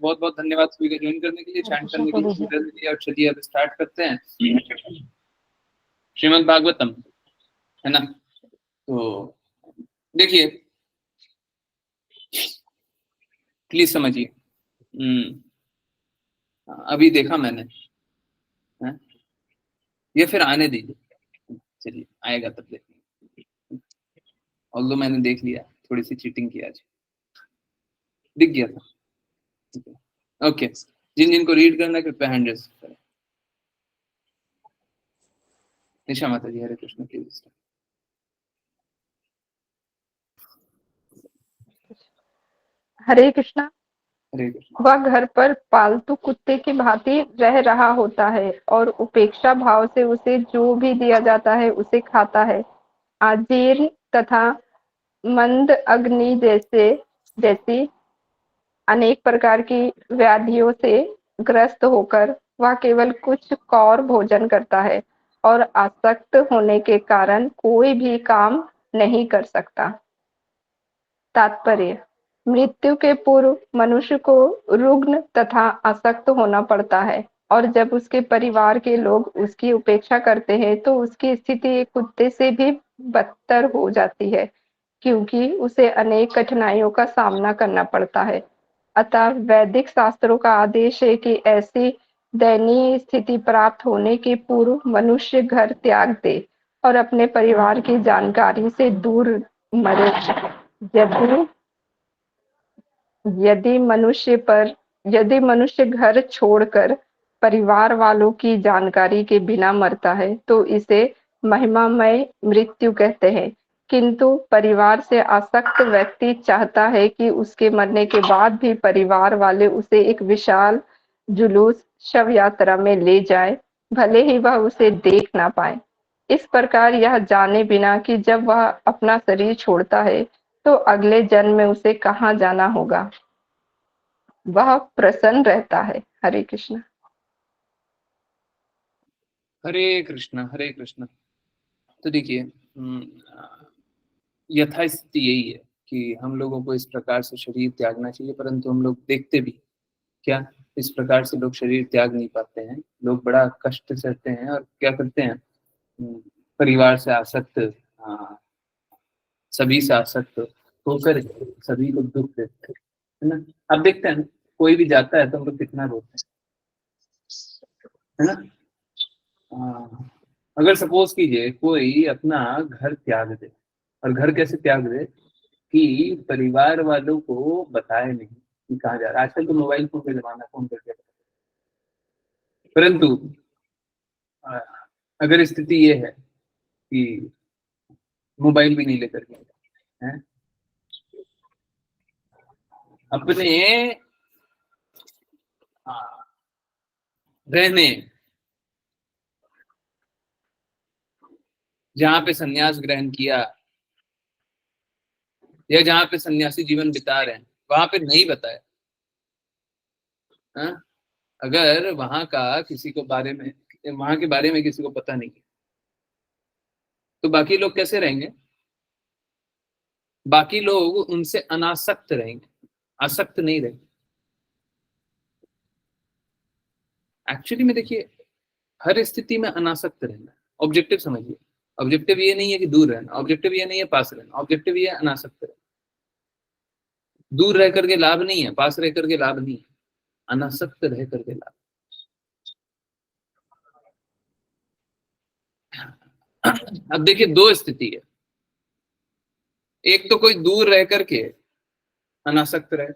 बहुत बहुत धन्यवाद सभी का ज्वाइन करने के लिए, चैंट करने के लिए। और चलिए अब स्टार्ट करते हैं श्रीमद् भागवतम, है ना। तो देखिए, प्लीज समझिए। अभी देखा मैंने, है? ये फिर आने दीजिए, चलिए आएगा तब देखेंगे। ऑल्दो मैंने देख लिया, थोड़ी सी चीटिंग की आज, दिख गया था। ओके, जिन जिनको रीड करना है कृपया हैंड रेज करें। निशा माता जी, हरे कृष्ण प्लीज। हरे कृष्णा। हरे कृष्ण। वह घर पर पालतू कुत्ते की भांति रह रहा होता है और उपेक्षा भाव से उसे जो भी दिया जाता है उसे खाता है। आजीर्ण तथा मंद अग्नि जैसी अनेक प्रकार की व्याधियों से ग्रस्त होकर वह केवल कुछ कौर भोजन करता है और आसक्त होने के कारण कोई भी काम नहीं कर सकता। तात्पर्य: मृत्यु के पूर्व मनुष्य को रुग्ण तथा आसक्त होना पड़ता है और जब उसके परिवार के लोग उसकी उपेक्षा करते हैं तो उसकी स्थिति एक कुत्ते से भी बदतर हो जाती है, क्योंकि उसे अनेक कठिनाइयों का सामना करना पड़ता है। अतः वैदिक शास्त्रों का आदेश है कि ऐसी दयनीय स्थिति प्राप्त होने के पूर्व मनुष्य घर त्याग दे और अपने परिवार की जानकारी से दूर मरे। यदि मनुष्य घर छोड़कर परिवार वालों की जानकारी के बिना मरता है तो इसे महिमामय मृत्यु कहते हैं, किंतु परिवार से आसक्त व्यक्ति चाहता है कि उसके मरने के बाद भी परिवार वाले उसे एक विशाल जुलूस शव यात्रा में ले जाए, भले ही वह उसे देख ना पाए। इस प्रकार यह जाने बिना कि जब वह अपना शरीर छोड़ता है तो अगले जन्म में उसे कहाँ जाना होगा, वह प्रसन्न रहता है। हरे कृष्ण। हरे कृष्ण, हरे कृष्ण। तो देखिए, यथास्थिति यही है कि हम लोगों को इस प्रकार से शरीर त्यागना चाहिए, परंतु हम लोग देखते भी क्या इस प्रकार से लोग शरीर त्याग नहीं पाते हैं। लोग बड़ा कष्ट सहते हैं और क्या करते हैं, परिवार से आसक्त, सभी से आसक्त होकर सभी को दुख देते हैं, है ना। अब देखते हैं कोई भी जाता है तो हम लोग कितना रोते हैं, है ना। अगर सपोज कीजिए कोई अपना घर त्याग दे, और घर कैसे त्याग दे कि परिवार वालों को बताए नहीं कि कहाँ जा रहा है। आजकल तो मोबाइल फोन का जमाना, फोन करके, परंतु अगर स्थिति ये है कि मोबाइल भी नहीं लेकर के हैं, अपने रहने जहाँ पे सन्यास ग्रहण किया या जहाँ पे सन्यासी जीवन बिता रहे हैं वहां पे नहीं बताया, हाँ? अगर वहां का किसी को बारे में, वहां के बारे में किसी को पता नहीं है तो बाकी लोग कैसे रहेंगे? बाकी लोग उनसे अनासक्त रहेंगे, आसक्त नहीं रहेंगे। एक्चुअली में देखिए, हर स्थिति में अनासक्त रहना, ऑब्जेक्टिव समझिए। ऑब्जेक्टिव ये नहीं है कि दूर रहना, ऑब्जेक्टिव ये नहीं है पास रहना, ऑब्जेक्टिव ये है अनासक्त रहना। दूर रह करके लाभ नहीं है, पास रह करके लाभ नहीं है, अनासक्त रह करके लाभ। अब देखिए, दो स्थिति है। एक तो कोई दूर रह करके अनासक्त रहे,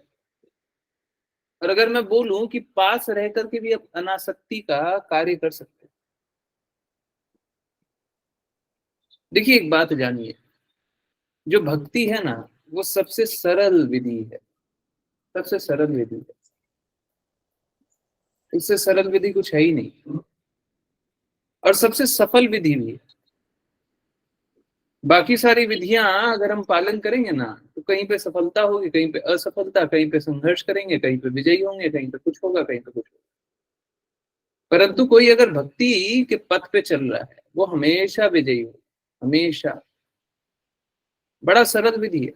और अगर मैं बोलूं कि पास रह करके भी अनासक्ति का कार्य कर सकते हैं। देखिए एक बात जानिए, जो भक्ति है ना वो सबसे सरल विधि है, सबसे सरल विधि है। इससे सरल विधि कुछ है ही नहीं, और सबसे सफल विधि भी है। बाकी सारी विधियां अगर हम पालन करेंगे ना तो कहीं पे सफलता होगी, कहीं पे असफलता, कहीं पे संघर्ष करेंगे, कहीं पे विजयी होंगे, कहीं पे कुछ होगा, कहीं पे कुछ होगा। परंतु कोई अगर भक्ति के पथ पे चल रहा है वो हमेशा विजयी हो, हमेशा। बड़ा सरल विधि है,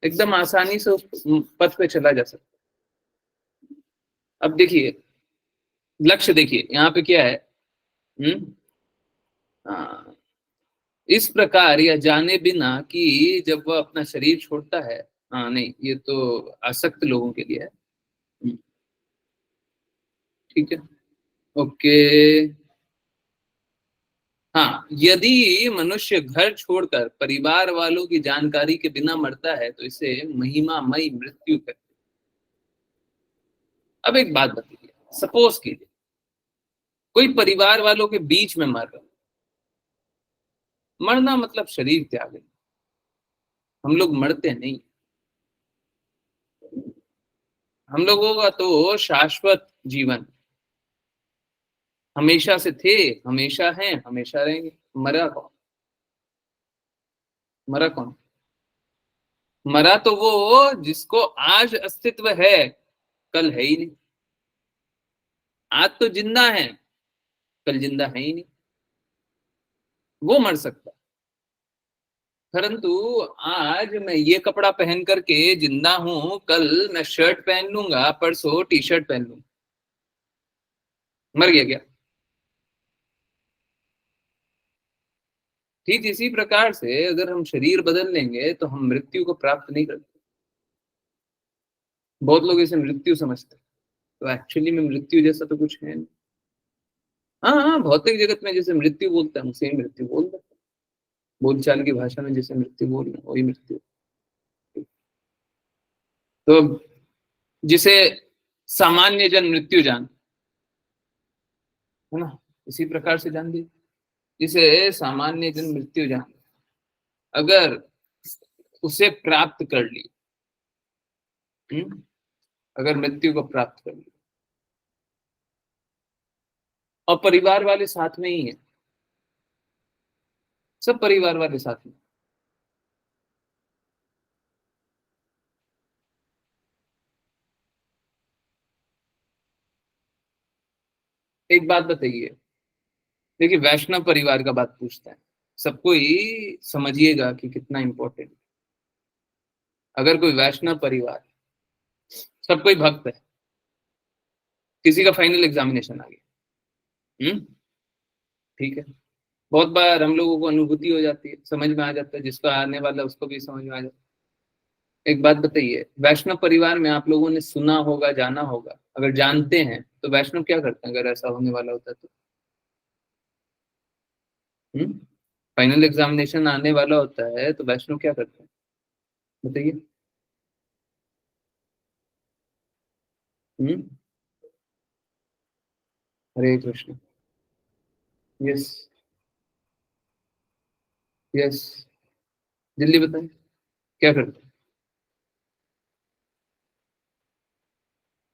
एकदम आसानी से उस पथ पे चला जा सकता है। अब देखिए, लक्ष्य देखिए यहाँ पे क्या है। हाँ, इस प्रकार या जाने बिना कि जब वह अपना शरीर छोड़ता है। हाँ नहीं, ये तो आसक्त लोगों के लिए है। ठीक है, ओके। हाँ, यदि मनुष्य घर छोड़कर परिवार वालों की जानकारी के बिना मरता है तो इसे महिमामयी मृत्यु कहते हैं। अब एक बात बताइए, सपोज कीजिए कोई परिवार वालों के बीच में मर रहा है। मरना मतलब शरीर त्याग है। हम लोग मरते नहीं। हम लोगों का तो शाश्वत जीवन, हमेशा से थे, हमेशा हैं, हमेशा रहेंगे। मरा कौन? मरा कौन? मरा तो वो जिसको आज अस्तित्व है, कल है ही नहीं। आज तो जिंदा है, कल जिंदा है ही नहीं। वो मर सकता है। परंतु आज मैं ये कपड़ा पहन करके जिंदा हूं, कल मैं शर्ट पहन लूंगा, परसों टी शर्ट पहन लूंगा। मर गया क्या? ठीक इसी प्रकार से अगर हम शरीर बदल लेंगे तो हम मृत्यु को प्राप्त नहीं करते। बहुत लोग इसे मृत्यु समझते हैं, तो एक्चुअली में मृत्यु जैसा तो कुछ है नहीं। हाँ हाँ, भौतिक जगत में जैसे मृत्यु बोलते हैं हम सेम मृत्यु बोल रहे हैं। बोलचाल की भाषा में जैसे मृत्यु बोल रहे हैं वही मृत्यु। तो जिसे सामान्य जन मृत्यु जान, है ना, इसी प्रकार से जान दी जिसे सामान्य जन मृत्यु जान, अगर उसे प्राप्त कर ली, अगर मृत्यु को प्राप्त कर ली और परिवार वाले साथ में ही है, सब परिवार वाले साथ में। एक बात बताइए, देखिए वैष्णव परिवार का बात पूछता है, सबको ही समझिएगा कि कितना इंपॉर्टेंट। अगर कोई वैष्णव परिवार, सब कोई भक्त है, किसी का फाइनल एग्जामिनेशन आ गया, ठीक है, बहुत बार हम लोगों को अनुभूति हो जाती है, समझ में आ जाता है, जिसका आने वाला है, उसको भी समझ में आ जाता है। एक बात बताइए, वैष्णव परिवार में आप लोगों ने सुना होगा, जाना होगा, अगर जानते हैं तो वैष्णव क्या करते हैं अगर ऐसा होने वाला होता है तो? फाइनल एग्जामिनेशन आने वाला होता है तो वैष्णव क्या करते हैं, बताइए। हम्म। हरे कृष्ण। यस। यस। जल्दी बताएं, क्या करते हैं?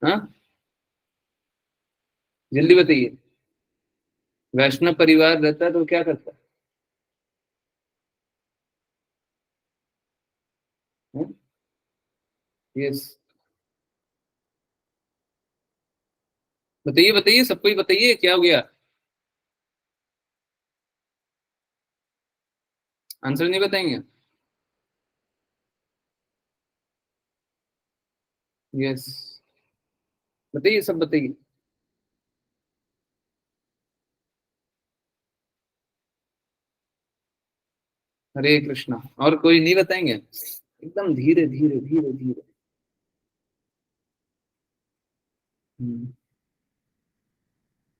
हाँ, जल्दी बताइए। वैष्णव परिवार रहता है तो क्या करता है? यस। बताइए बताइए, सबको ही बताइए, क्या हो गया? आंसर नहीं बताएंगे? यस, बताइए, सब बताइए। हरे कृष्णा। और कोई नहीं बताएंगे? एकदम धीरे धीरे धीरे धीरे।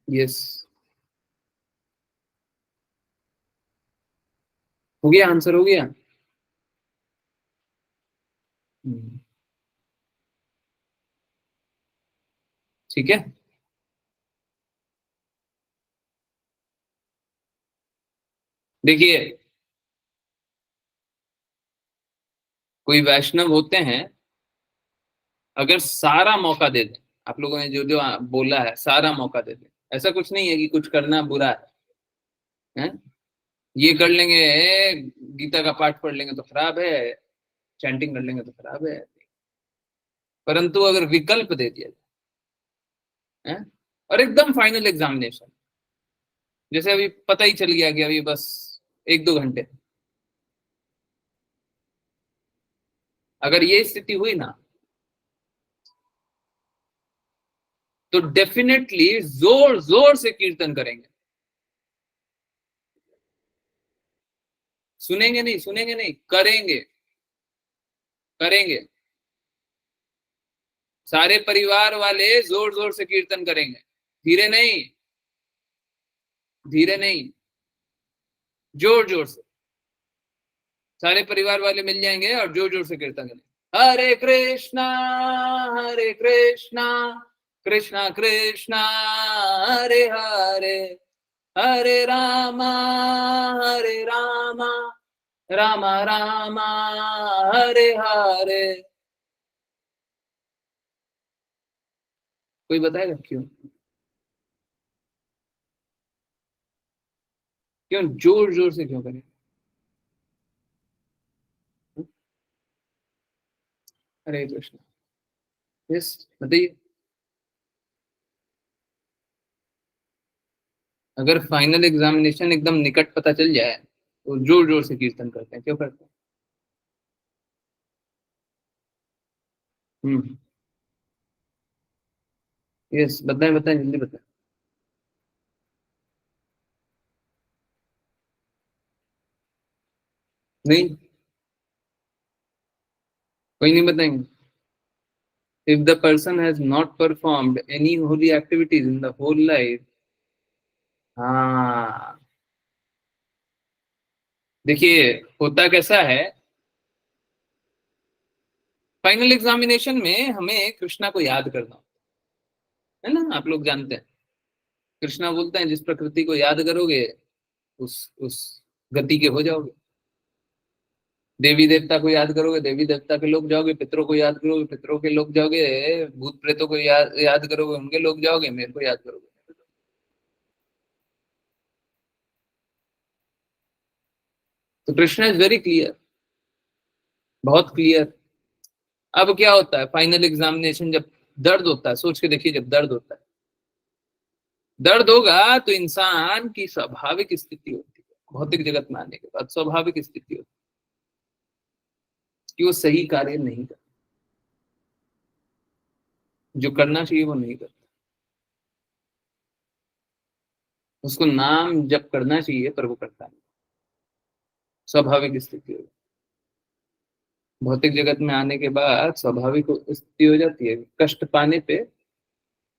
यस। हो गया, आंसर हो गया। हम्म, ठीक है। देखिए, कोई वैष्णव होते हैं, अगर सारा मौका दे दें, आप लोगों ने जो जो बोला है सारा मौका दे दें, ऐसा कुछ नहीं है कि कुछ करना बुरा है, ये कर लेंगे, गीता का पाठ पढ़ लेंगे तो खराब है, चैंटिंग कर लेंगे तो खराब है। परंतु अगर विकल्प दे दिया जाए, और एकदम फाइनल एग्जामिनेशन, जैसे अभी पता ही चल गया कि अभी बस 1-2 घंटे, अगर ये स्थिति हुई ना, तो डेफिनेटली जोर जोर से कीर्तन करेंगे। सुनेंगे नहीं, सुनेंगे नहीं, करेंगे, करेंगे। सारे परिवार वाले जोर जोर से कीर्तन करेंगे, धीरे नहीं, धीरे नहीं, जोर जोर से। सारे परिवार वाले मिल जाएंगे और जोर जोर से कीर्तन करेंगे। हरे कृष्णा कृष्णा कृष्णा हरे हरे, हरे रामा रामा रामा हरे हरे। कोई बताएगा क्यों? क्यों जोर जोर से क्यों करें? हरे कृष्ण। यस, बताइए। अगर फाइनल एग्जामिनेशन एकदम निकट पता चल जाए तो जोर जोर से कीर्तन करते हैं, क्यों करते हैं? हम्म। यस, बताएं बताएं, जल्दी बताएं। नहीं, कोई नहीं बताएंगे। If the person has not performed any holy activities in the whole life, हाँ, देखिए होता कैसा है, फाइनल एग्जामिनेशन में हमें कृष्णा को याद करना होता है ना, आप लोग जानते हैं। कृष्णा बोलते हैं जिस प्रकृति को याद करोगे उस गति के हो जाओगे। देवी देवता को याद करोगे, देवी देवता के लोग जाओगे। पितरों को याद करोगे, पितरों के लोग जाओगे। भूत प्रेतों को याद करोगे, उनके लोग जाओगे। मेरे को याद करोगे। तो कृष्णा इज वेरी क्लियर, बहुत क्लियर। अब क्या होता है फाइनल एग्जामिनेशन, जब दर्द होता है, सोच के देखिए, जब दर्द होता है, दर्द होगा तो इंसान की स्वाभाविक स्थिति होती है, भौतिक जगत में आने के बाद स्वाभाविक स्थिति होती है कि वो सही कार्य नहीं करता, जो करना चाहिए वो नहीं करता। उसको नाम जप करना चाहिए पर वो करता नहीं, स्वाभाविक स्थिति होती है। भौतिक जगत में आने के बाद स्वाभाविक स्थिति हो जाती है, कष्ट पाने पे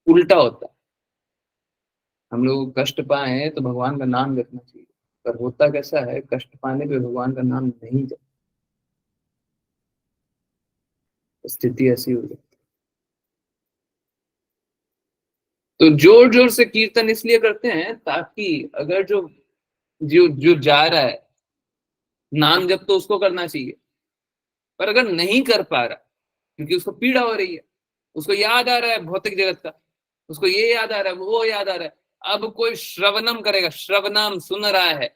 उल्टा होता है। हम लोग कष्ट पाए तो भगवान का नाम जपना चाहिए, पर होता कैसा है, कष्ट पाने पे भगवान का नाम नहीं जप, स्थिति ऐसी हो जाती है। तो जोर जोर से कीर्तन इसलिए करते हैं ताकि अगर जो जो जो जा रहा है, नाम जप तो उसको करना चाहिए, पर अगर नहीं कर पा रहा क्योंकि उसको पीड़ा हो रही है, उसको याद आ रहा है भौतिक जगत का, उसको ये याद आ रहा है, वो याद आ रहा है, अब कोई श्रवणम करेगा, श्रवणम सुन रहा है,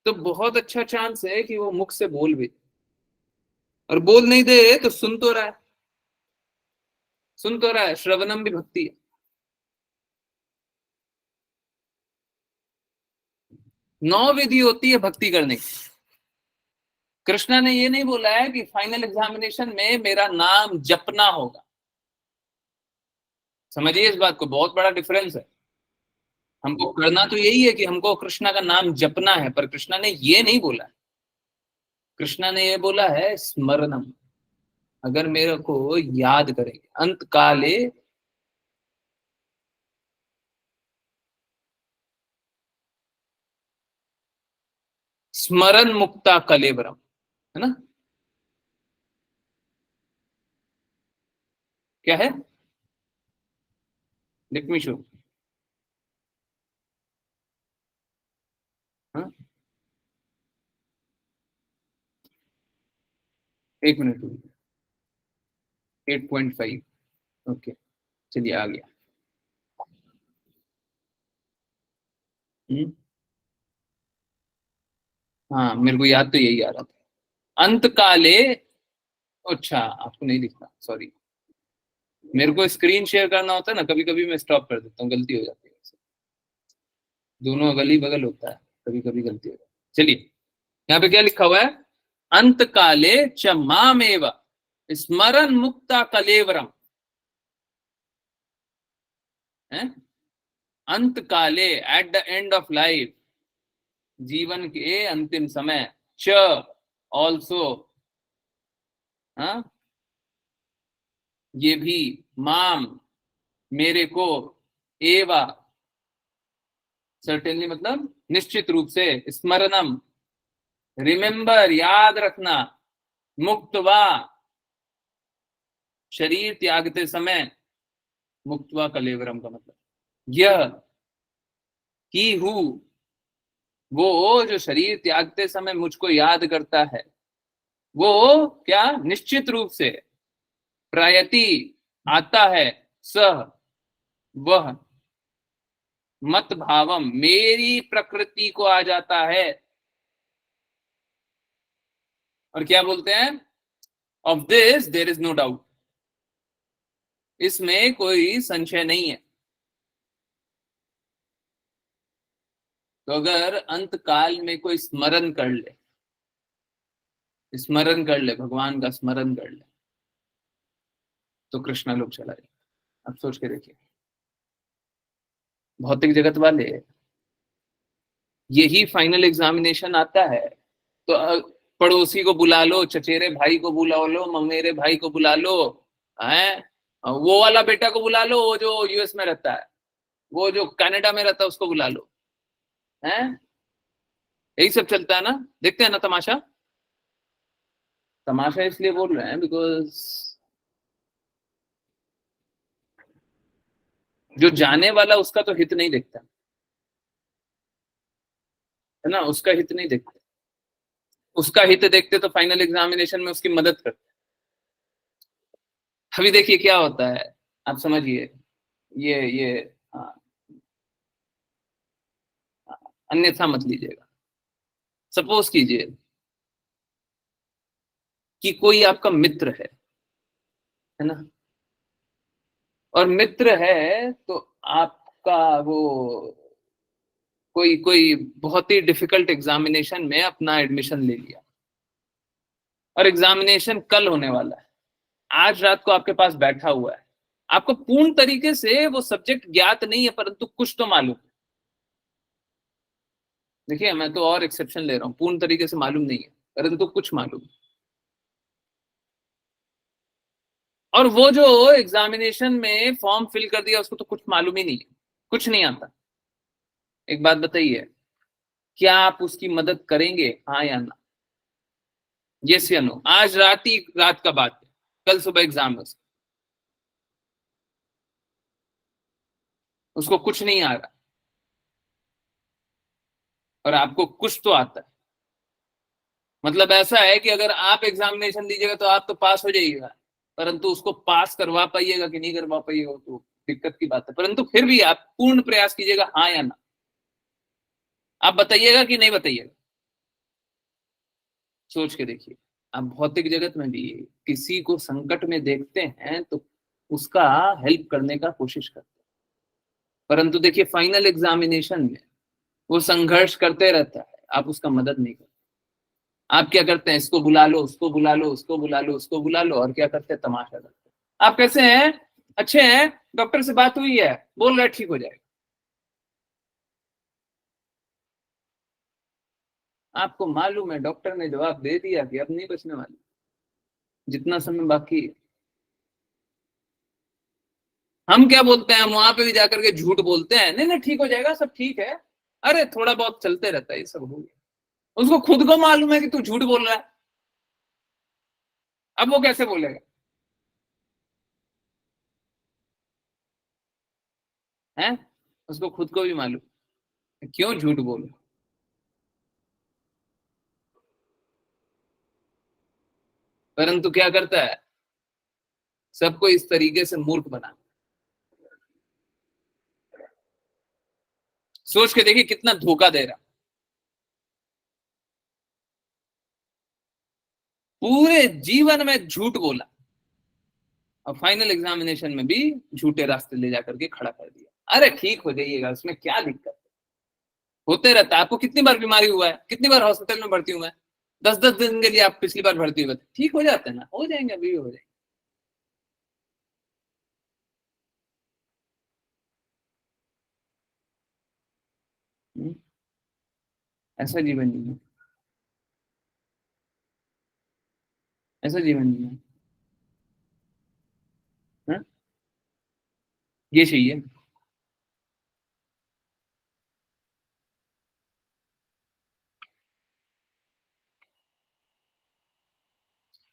तो बहुत अच्छा चांस है कि वो मुख से बोल भी, और बोल नहीं दे तो सुन तो रहा है, सुन तो रहा है। श्रवणम भी भक्ति है। 9 विधि होती है भक्ति करने की। कृष्णा ने ये नहीं बोला है कि फाइनल एग्जामिनेशन में मेरा नाम जपना होगा। समझिए इस बात को, बहुत बड़ा डिफरेंस है। हमको करना तो यही है कि हमको कृष्णा का नाम जपना है, पर कृष्णा ने ये नहीं बोला। कृष्णा ने ये बोला है स्मरणम, अगर मेरे को याद करेंगे अंत काले, स्मरण मुक्ता कलेवरम, है ना? क्या है? Let me show. हाँ, 1 मिनट। 8.5। ओके, चलिए आ गया। हम्म, हाँ, मेरे को याद तो यही आ रहा था, अंत काले। अच्छा, आपको नहीं दिखता, सॉरी। मेरे को स्क्रीन शेयर करना होता है ना, कभी कभी मैं स्टॉप कर देता हूँ, गलती हो जाती है। दोनों अगली बगल होता है, कभी कभी गलती हो जाती है। चलिए, यहाँ पे क्या लिखा हुआ है? अंत काले च मामेव स्मरण मुक्ता कलेवरम है, अंत काले, at the end of life, जीवन के अंतिम समय, च ऑल्सो, हाँ, ये भी, माम, मेरे को, एवा, सर्टेनली मतलब निश्चित रूप से, स्मरणम, रिमेंबर, याद रखना, मुक्तवा, शरीर त्यागते समय, मुक्तवा कलेवरम का मतलब यह, ही हूँ, वो जो शरीर त्यागते समय मुझको याद करता है, वो क्या, निश्चित रूप से, प्रयति, आता है, सह, वह, मत भावम, मेरी प्रकृति को आ जाता है, और क्या बोलते हैं, of this there is no doubt, इसमें कोई संशय नहीं है। तो अगर अंत काल में कोई स्मरण कर ले, भगवान का स्मरण कर ले, तो कृष्णा लोग चला जाए। अब सोच के देखिए, भौतिक जगत वाले, यही फाइनल एग्जामिनेशन आता है तो पड़ोसी को बुला लो, चचेरे भाई को बुला लो, ममेरे भाई को बुला लो, हैं, वो वाला बेटा को बुला लो, वो जो यूएस में रहता है, वो जो कनाडा में रहता है उसको बुला लो, हैं, यही सब चलता है ना, देखते हैं ना तमाशा। तमाशा इसलिए बोल रहे हैं बिकॉज जो जाने वाला उसका तो हित नहीं देखता है ना, उसका हित नहीं देखते, उसका हित देखते तो फाइनल एग्जामिनेशन में उसकी मदद करते। अभी देखिए क्या होता है, आप समझिए, ये हाँ, अन्यथा मत लीजिएगा। सपोज कीजिए कि कोई आपका मित्र है ना, और मित्र है तो आपका वो कोई कोई बहुत ही डिफिकल्ट एग्जामिनेशन में अपना एडमिशन ले लिया, और एग्जामिनेशन कल होने वाला है, आज रात को आपके पास बैठा हुआ है, आपको पूर्ण तरीके से वो सब्जेक्ट ज्ञात नहीं है परंतु कुछ तो मालूम है। देखिए मैं तो और एक्सेप्शन ले रहा हूं, पूर्ण तरीके से मालूम नहीं है परंतु कुछ मालूम है। और वो जो एग्जामिनेशन में फॉर्म फिल कर दिया उसको तो कुछ मालूम ही नहीं है, कुछ नहीं आता। एक बात बताइए, क्या आप उसकी मदद करेंगे, हाँ या ना, यस या नो? आज रात का बात है, कल सुबह एग्जाम है, उसको कुछ नहीं आ रहा और आपको कुछ तो आता है। मतलब ऐसा है कि अगर आप एग्जामिनेशन दीजिएगा तो आप तो पास हो जाइएगा, परंतु उसको पास करवा पाइएगा कि नहीं करवा पाइएगा तो दिक्कत की बात है। परंतु फिर भी आप पूर्ण प्रयास कीजिएगा, हाँ या ना, आप बताइएगा कि नहीं बताइएगा, सोच के देखिए। आप भौतिक जगत में भी किसी को संकट में देखते हैं तो उसका हेल्प करने का कोशिश करते हैं, परंतु देखिए फाइनल एग्जामिनेशन में वो संघर्ष करते रहता है, आप उसका मदद नहीं करते। आप क्या करते हैं, इसको बुला लो, उसको बुला लो, उसको बुला लो, उसको बुला लो, और क्या करते हैं, तमाशा करते हैं। आप कैसे हैं, अच्छे हैं, डॉक्टर से बात हुई है, बोल रहा है ठीक हो जाएगा। आपको मालूम है डॉक्टर ने जवाब दे दिया कि अब नहीं बचने वाली, जितना समय बाकी है। हम क्या बोलते हैं, हम वहां पे भी जाकर के झूठ बोलते हैं, नहीं नहीं ठीक हो जाएगा, सब ठीक है, अरे थोड़ा बहुत चलते रहता है, ये सब हो गया। उसको खुद को मालूम है कि तू झूठ बोल रहा है, अब वो कैसे बोलेगा, है, उसको खुद को भी मालूम है, क्यों झूठ बोलो। परंतु क्या करता है, सबको इस तरीके से मूर्ख बना। सोच के देखिए कितना धोखा दे रहा, पूरे जीवन में झूठ बोला और फाइनल एग्जामिनेशन में भी झूठे रास्ते ले जाकर के खड़ा कर दिया। अरे ठीक हो जाइएगा, उसमें क्या दिक्कत है, होते रहता है। आपको कितनी बार बीमारी हुआ है, कितनी बार हॉस्पिटल में भर्ती हुआ है, 10-10 दिन के लिए आप पिछली बार भर्ती हुए थे, ठीक हो जाते हैं ना, हो जाएंगे, अभी भी हो जाएंगे। हम्म? ऐसा जीवन जीना, ऐसा जीवन जीना। हाँ? ये चाहिए।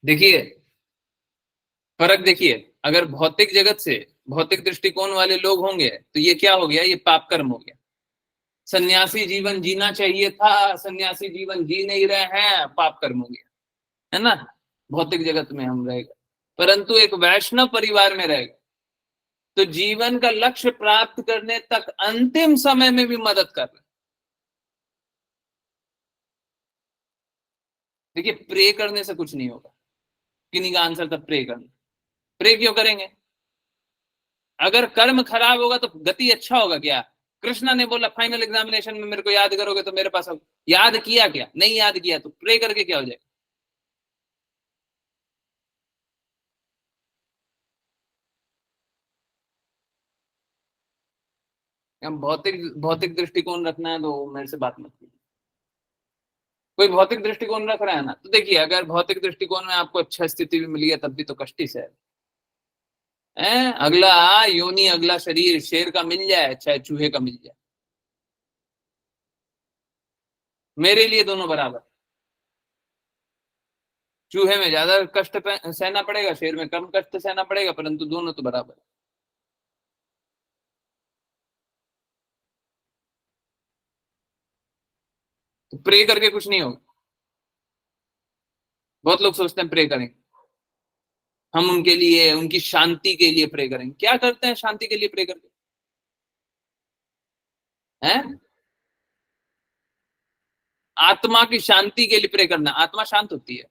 देखिए फर्क देखिए, अगर भौतिक जगत से, भौतिक दृष्टिकोण वाले लोग होंगे तो ये क्या हो गया, ये पाप कर्म हो गया। सन्यासी जीवन जीना चाहिए था, सन्यासी जीवन जी नहीं रहे हैं, पाप कर्म हो गया, है ना। भौतिक जगत में हम रहेगा, परंतु एक वैष्णव परिवार में रहेगा तो जीवन का लक्ष्य प्राप्त करने तक अंतिम समय में भी मदद कर रहे हैं। देखिए प्रे करने से कुछ नहीं होगा, किन्हीं का आंसर था प्रे करना। प्रे क्यों करेंगे? अगर कर्म खराब होगा तो गति अच्छा होगा क्या? कृष्णा ने बोला फाइनल एग्जामिनेशन में मेरे को याद करोगे तो मेरे पास आओ। याद किया क्या? नहीं याद किया तो प्रे करके क्या हो जाएगा? हम भौतिक भौतिक दृष्टिकोण रखना है तो मेरे से बात मत कीजिए। कोई भौतिक दृष्टिकोण रख रहा है ना, तो देखिए अगर भौतिक दृष्टिकोण में आपको अच्छा स्थिति भी मिली है तब भी तो कष्टी से है। अगला योनि, अगला शरीर शेर का मिल जाए चाहे चूहे का मिल जाए, मेरे लिए दोनों बराबर। चूहे में ज्यादा कष्ट सहना पड़ेगा, शेर में कम कष्ट सहना पड़ेगा, परंतु दोनों तो बराबर है। तो प्रे करके कुछ नहीं होगा। बहुत लोग सोचते हैं प्रे करेंगे, हम उनके लिए, उनकी शांति के लिए प्रे करेंगे। क्या करते हैं शांति के लिए प्रे करके? हैं? आत्मा की शांति के लिए प्रे करना, आत्मा शांत होती है।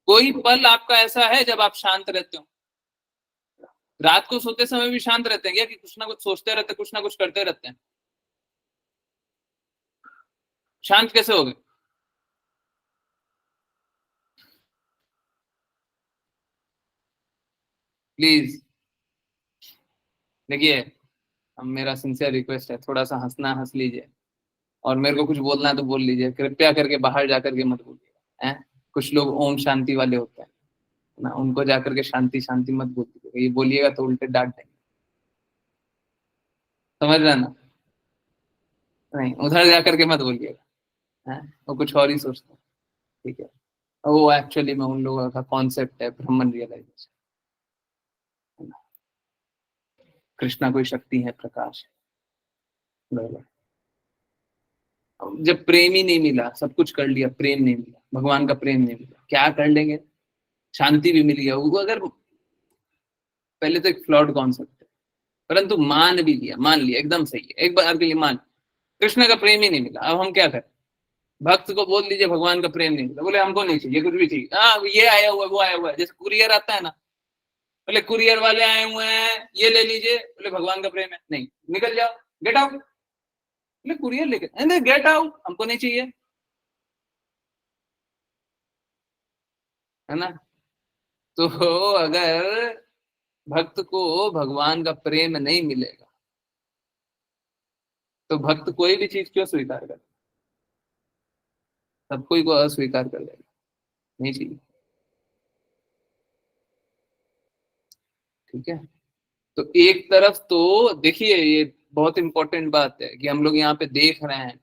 कोई पल आपका ऐसा है जब आप शांत रहते हो? रात को सोते समय भी शांत रहते हैं क्या, कि कुछ ना कुछ सोचते रहते, कुछ ना कुछ करते रहते हैं? शांत कैसे हो गए? प्लीज देखिए, अब मेरा सिंसियर रिक्वेस्ट है, थोड़ा सा हंसना हंस लीजिए, और मेरे को कुछ बोलना है तो बोल लीजिए, कृपया करके बाहर जाकर के मत बोलिए। हैं? कुछ लोग ओम शांति वाले होते हैं ना, उनको जाकर के शांति शांति मत बोलिएगा, ये बोलिएगा तो उल्टे डांट देंगे। समझ रहे हैं ना? नहीं, उधर जाकर के मत बोलिएगा। हैं? वो कुछ और ही सोचते हैं। ठीक है? वो एक्चुअली में उन लोगों का कॉन्सेप्ट है ब्रह्मन रियलाइजेशन। कृष्णा कोई शक्ति है, प्रकाश है, बराबर। जब प्रेम ही नहीं मिला, सब कुछ कर लिया, प्रेम नहीं मिला, भगवान का प्रेम नहीं मिला, क्या कर लेंगे? शांति भी मिल गया वो, अगर पहले तो एक फ्लॉड कॉन्सेप्ट है, परंतु मान भी लिया, मान लिया एकदम सही है, एक बार के लिए मान, कृष्ण का प्रेम ही नहीं मिला, अब हम क्या करें? भक्त को बोल दीजिए भगवान का प्रेम नहीं मिला, बोले हमको नहीं चाहिए कुछ भी चाहिए, हाँ ये आया हुआ है, वो आया हुआ है, जैसे कुरियर आता है ना, बोले कुरियर वाले आए हुए हैं ये ले लीजिए, बोले भगवान का प्रेम है नहीं, निकल जाओ, गेट आउट। बोले कुरियर लेके गेट आउट, हमको नहीं चाहिए, है ना। तो अगर भक्त को भगवान का प्रेम नहीं मिलेगा तो भक्त कोई भी चीज क्यों स्वीकार करे? सब कोई को अस्वीकार कर लेगा, नहीं चाहिए। ठीक है? तो एक तरफ तो देखिए, ये बहुत इंपॉर्टेंट बात है कि हम लोग यहाँ पे देख रहे हैं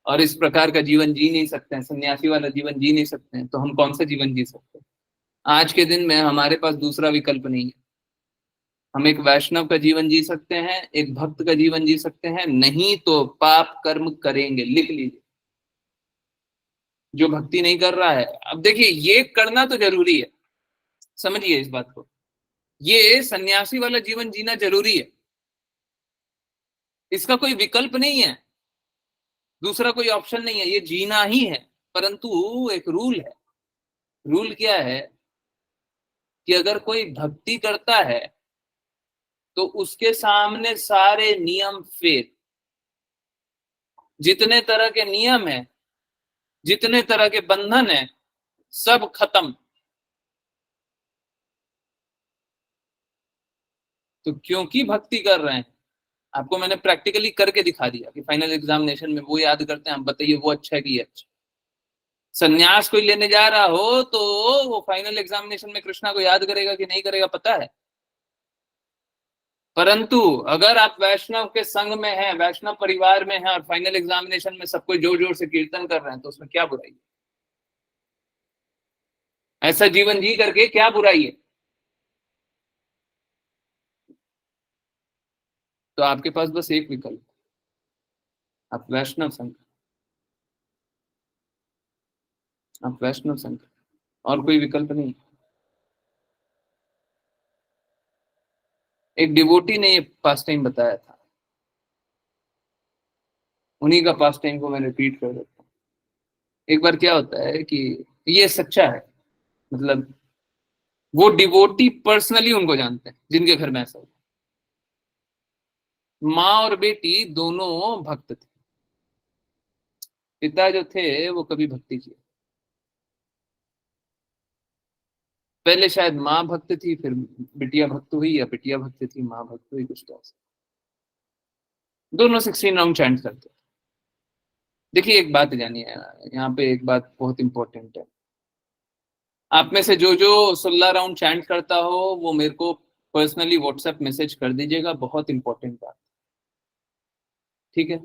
और इस प्रकार का जीवन जी नहीं सकते हैं, सन्यासी वाला जीवन जी नहीं सकते हैं, तो हम कौन सा जीवन जी सकते हैं? आज के दिन में हमारे पास दूसरा विकल्प नहीं है। हम एक वैष्णव का जीवन जी सकते हैं, एक भक्त का जीवन जी सकते हैं, नहीं तो पाप कर्म करेंगे, लिख लीजिए। जो भक्ति नहीं कर रहा है, अब देखिए ये करना तो जरूरी है, समझिए इस बात को, ये सन्यासी वाला जीवन जीना जरूरी है, इसका कोई विकल्प नहीं है, दूसरा कोई ऑप्शन नहीं है, ये जीना ही है। परंतु एक रूल है। रूल क्या है? कि अगर कोई भक्ति करता है तो उसके सामने सारे नियम फेल, जितने तरह के नियम है, जितने तरह के बंधन है, सब खत्म। तो क्योंकि भक्ति कर रहे हैं आपको मैंने प्रैक्टिकली करके दिखा दिया कि फाइनल एग्जामिनेशन में वो याद करते हैं, आप बताइए वो अच्छा है कि ये अच्छा। संन्यास कोई लेने जा रहा हो तो वो फाइनल एग्जामिनेशन में कृष्णा को याद करेगा कि नहीं करेगा पता है। परंतु अगर आप वैष्णव के संग में हैं, वैष्णव परिवार में हैं और फाइनल एग्जामिनेशन में सब कोई जोर जोर से कीर्तन कर रहे हैं तो उसमें क्या बुराई है? ऐसा जीवन जी करके क्या बुराई है? तो आपके पास बस एक विकल्प, आप वैष्णव संघ, आप वैष्णव संघ, और कोई विकल्प नहीं। एक डिवोटी ने ये पास टाइम बताया था, उन्हीं का पास टाइम को मैं रिपीट कर देता हूँ। एक बार क्या होता है कि ये सच्चा है, मतलब वो डिवोटी पर्सनली उनको जानते हैं जिनके घर में ऐसा होता है। माँ और बेटी दोनों भक्त थे। पिता जो थे वो कभी भक्ति किए, पहले शायद माँ भक्त थी, फिर बिटिया भक्त हुई, या बिटिया भक्त थी माँ भक्त हुई, कुछ तो ऐसा। दोनों 16 राउंड चैंट करते थे। देखिए एक बात जानिए, यहाँ पे एक बात बहुत इंपॉर्टेंट है। आप में से जो जो 16 राउंड चैंट करता हो वो मेरे को पर्सनली व्हाट्सएप मैसेज कर दीजिएगा, बहुत इंपॉर्टेंट बात, ठीक है?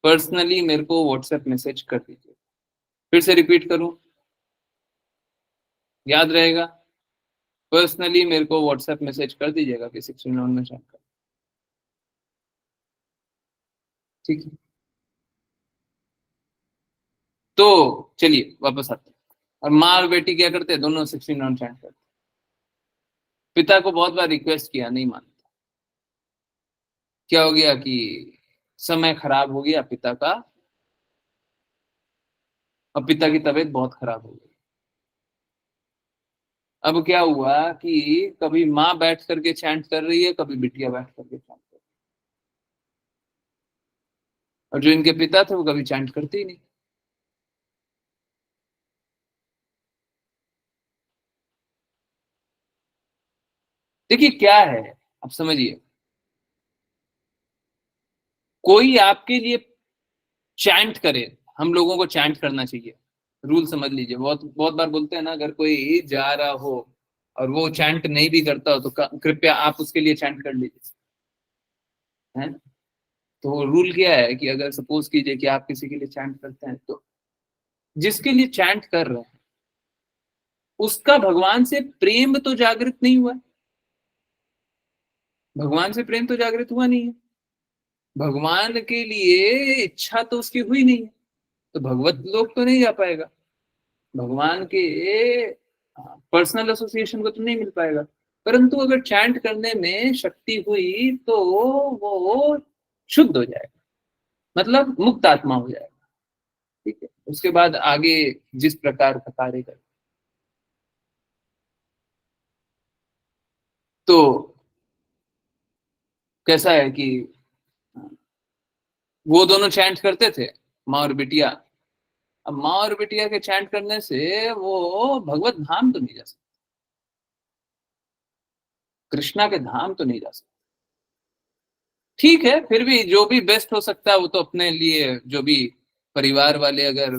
पर्सनली मेरे को व्हाट्सएप मैसेज कर दीजिए। फिर से रिपीट करूं, याद रहेगा? पर्सनली मेरे को व्हाट्सएप मैसेज कर दीजिएगा कि 16 राउंड में चैंट कर, ठीक है? तो चलिए वापस आते हैं। और माँ और बेटी क्या करते हैं? दोनों 16 राउंड चैंट करते हैं। पिता को बहुत बार रिक्वेस्ट किया, नहीं मानता। क्या हो गया कि समय खराब हो गया पिता का, और पिता की तबीयत बहुत खराब हो गई। अब क्या हुआ कि कभी माँ बैठ करके चैंट कर रही है, कभी बिटिया बैठ करके चैंट कर रही है, और जो इनके पिता थे वो कभी चैंट करते ही नहीं। देखिए क्या है, आप समझिए, कोई आपके लिए चैंट करे, हम लोगों को चैंट करना चाहिए, रूल समझ लीजिए। बहुत बहुत बार बोलते हैं ना, अगर कोई जा रहा हो और वो चैंट नहीं भी करता हो तो कृपया आप उसके लिए चैंट कर लीजिए, है। तो रूल क्या है कि अगर सपोज कीजिए कि आप किसी के लिए चैंट करते हैं, तो जिसके लिए चैंट कर रहे हैं उसका भगवान से प्रेम तो जागृत नहीं हुआ है, भगवान से प्रेम तो जागृत हुआ नहीं है, भगवान के लिए इच्छा तो उसकी हुई नहीं है, तो भगवत लोक तो नहीं जा पाएगा, भगवान के पर्सनल एसोसिएशन को तो नहीं मिल पाएगा। परंतु अगर चैंट करने में शक्ति हुई तो वो शुद्ध हो जाएगा, मतलब मुक्त आत्मा हो जाएगा, ठीक है? उसके बाद आगे जिस प्रकार का कार्य करे। तो कैसा है कि वो दोनों चैंट करते थे, माँ और बिटिया। अब माँ और बिटिया के चैंट करने से वो भगवत धाम तो नहीं जा सकते, कृष्णा के धाम तो नहीं जा सकते। ठीक है, फिर भी जो भी बेस्ट हो सकता है वो तो अपने लिए, जो भी परिवार वाले अगर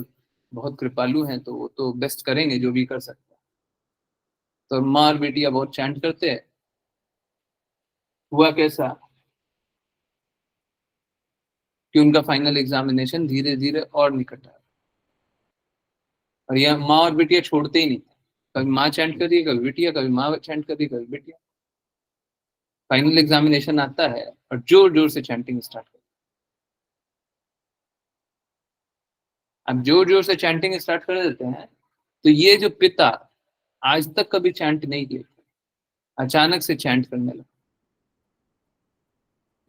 बहुत कृपालु हैं तो वो तो बेस्ट करेंगे जो भी कर सकते हैं। तो माँ और बेटिया बहुत चैंट करते हैं। हुआ कैसा कि उनका फाइनल एग्जामिनेशन धीरे धीरे और निकट आया, और यह माँ और बेटिया छोड़ते ही नहीं थे। कभी माँ चैंट कर रही है, कभी बेटिया, कभी माँ चैंट कर रही है, कभी बेटिया। फाइनल एग्जामिनेशन आता है और जोर जोर से चैंटिंग स्टार्ट कर, अब जोर जोर से चैंटिंग स्टार्ट कर देते हैं। तो ये जो पिता आज तक कभी चैंट नहीं किए थे, अचानक से चैंट करने लगे,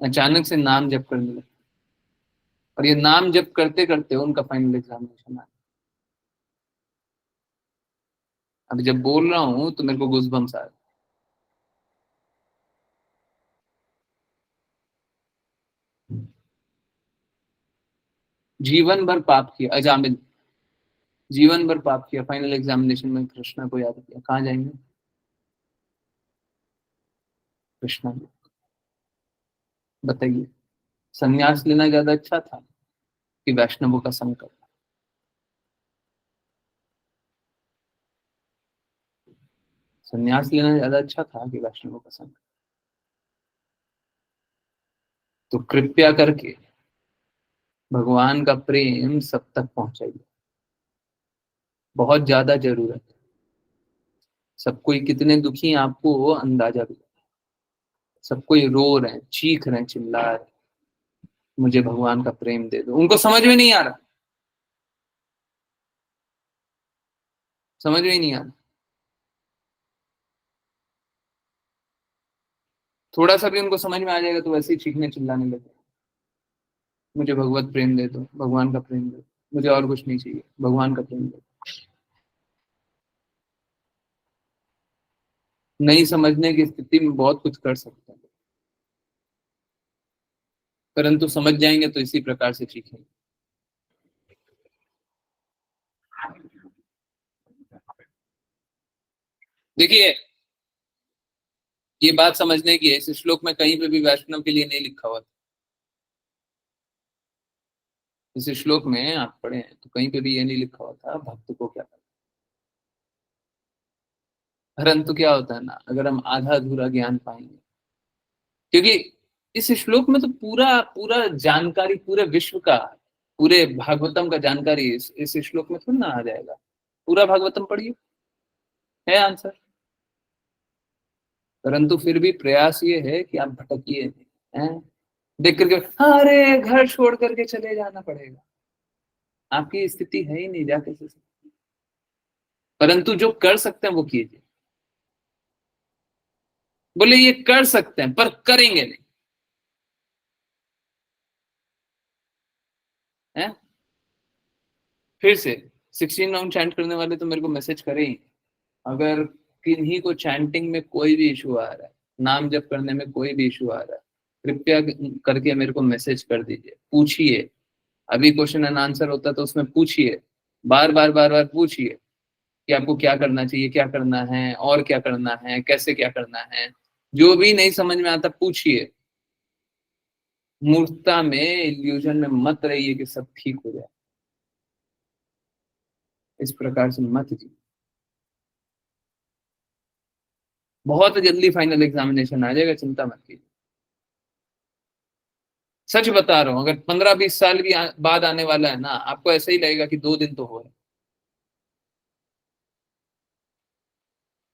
अचानक से नाम जप करने लगे, और ये नाम जप करते करते उनका फाइनल एग्जामिनेशन आया। अब जब बोल रहा हूं तो मेरे को गूज़बम्स आ रहे हैं। जीवन भर पाप किया अजामिल, जीवन भर पाप किया, फाइनल एग्जामिनेशन में कृष्णा को याद किया, कहाँ जाएंगे? कृष्णा, बताइए। संन्यास लेना ज्यादा अच्छा था कि वैष्णवों का संग करना? संन्यास लेना ज्यादा अच्छा था कि वैष्णवों का संग? तो कृपया करके भगवान का प्रेम सब तक पहुंचाइए, बहुत ज्यादा जरूरत है। सब कोई कितने दुखी हैं आपको अंदाजा भी है। सब कोई रो रहे हैं, चीख रहे हैं, चिल्ला रहे हैं, मुझे भगवान का प्रेम दे दो। उनको समझ में नहीं आ रहा, समझ में ही नहीं आ रहा। थोड़ा सा भी उनको समझ में आ जाएगा तो वैसे ही चीखने चिल्लाने लगे, मुझे भगवत प्रेम दे दो, भगवान का प्रेम दे दो, मुझे और कुछ नहीं चाहिए, भगवान का प्रेम दे दो। नहीं समझने की स्थिति में बहुत कुछ कर सकते हैं, परंतु समझ जाएंगे तो इसी प्रकार से चीखेंगे। देखिए, ये बात समझने की है, इस श्लोक में कहीं पे भी वैष्णव के लिए नहीं लिखा हुआ था। इस श्लोक में आप पढ़े हैं तो कहीं पे भी ये नहीं लिखा हुआ था भक्त को क्या करना। परंतु क्या होता है ना, अगर हम आधा अधूरा ज्ञान पाएंगे, क्योंकि इस श्लोक में तो पूरा पूरा जानकारी पूरे विश्व का, पूरे भागवतम का जानकारी इस श्लोक में थोड़ी ना आ जाएगा। पूरा भागवतम पढ़िए, है आंसर। परंतु फिर भी प्रयास ये है कि आप भटकिए नहीं, हैं? देख करके अरे घर छोड़ करके चले जाना पड़ेगा, आपकी स्थिति है ही नहीं जा कैसे सकते। परंतु जो कर सकते हैं वो कीजिए। बोले ये कर सकते हैं पर करेंगे नहीं, है? फिर से 16 राउंड चैंट करने वाले तो मेरे को मैसेज करें ही। अगर किन्हीं को चैंटिंग में कोई भी इशू आ रहा है, नाम जप करने में कोई भी इशू आ रहा है, कृपया करके मेरे को मैसेज कर दीजिए, पूछिए। अभी क्वेश्चन एंड आंसर होता तो उसमें पूछिए, बार बार बार बार पूछिए कि आपको क्या करना चाहिए, क्या करना है, और क्या करना है, कैसे क्या करना है। जो भी नहीं समझ में आता पूछिए। मूर्खता में, इल्यूजन में मत रहिए कि सब ठीक हो जाए, इस प्रकार से मत जी। बहुत जल्दी फाइनल एग्जामिनेशन आ जाएगा, चिंता मत कीजिए। सच बता रहा हूं, अगर 15-20 साल भी बाद आने वाला है ना, आपको ऐसा ही लगेगा कि 2 दिन तो हो रहे।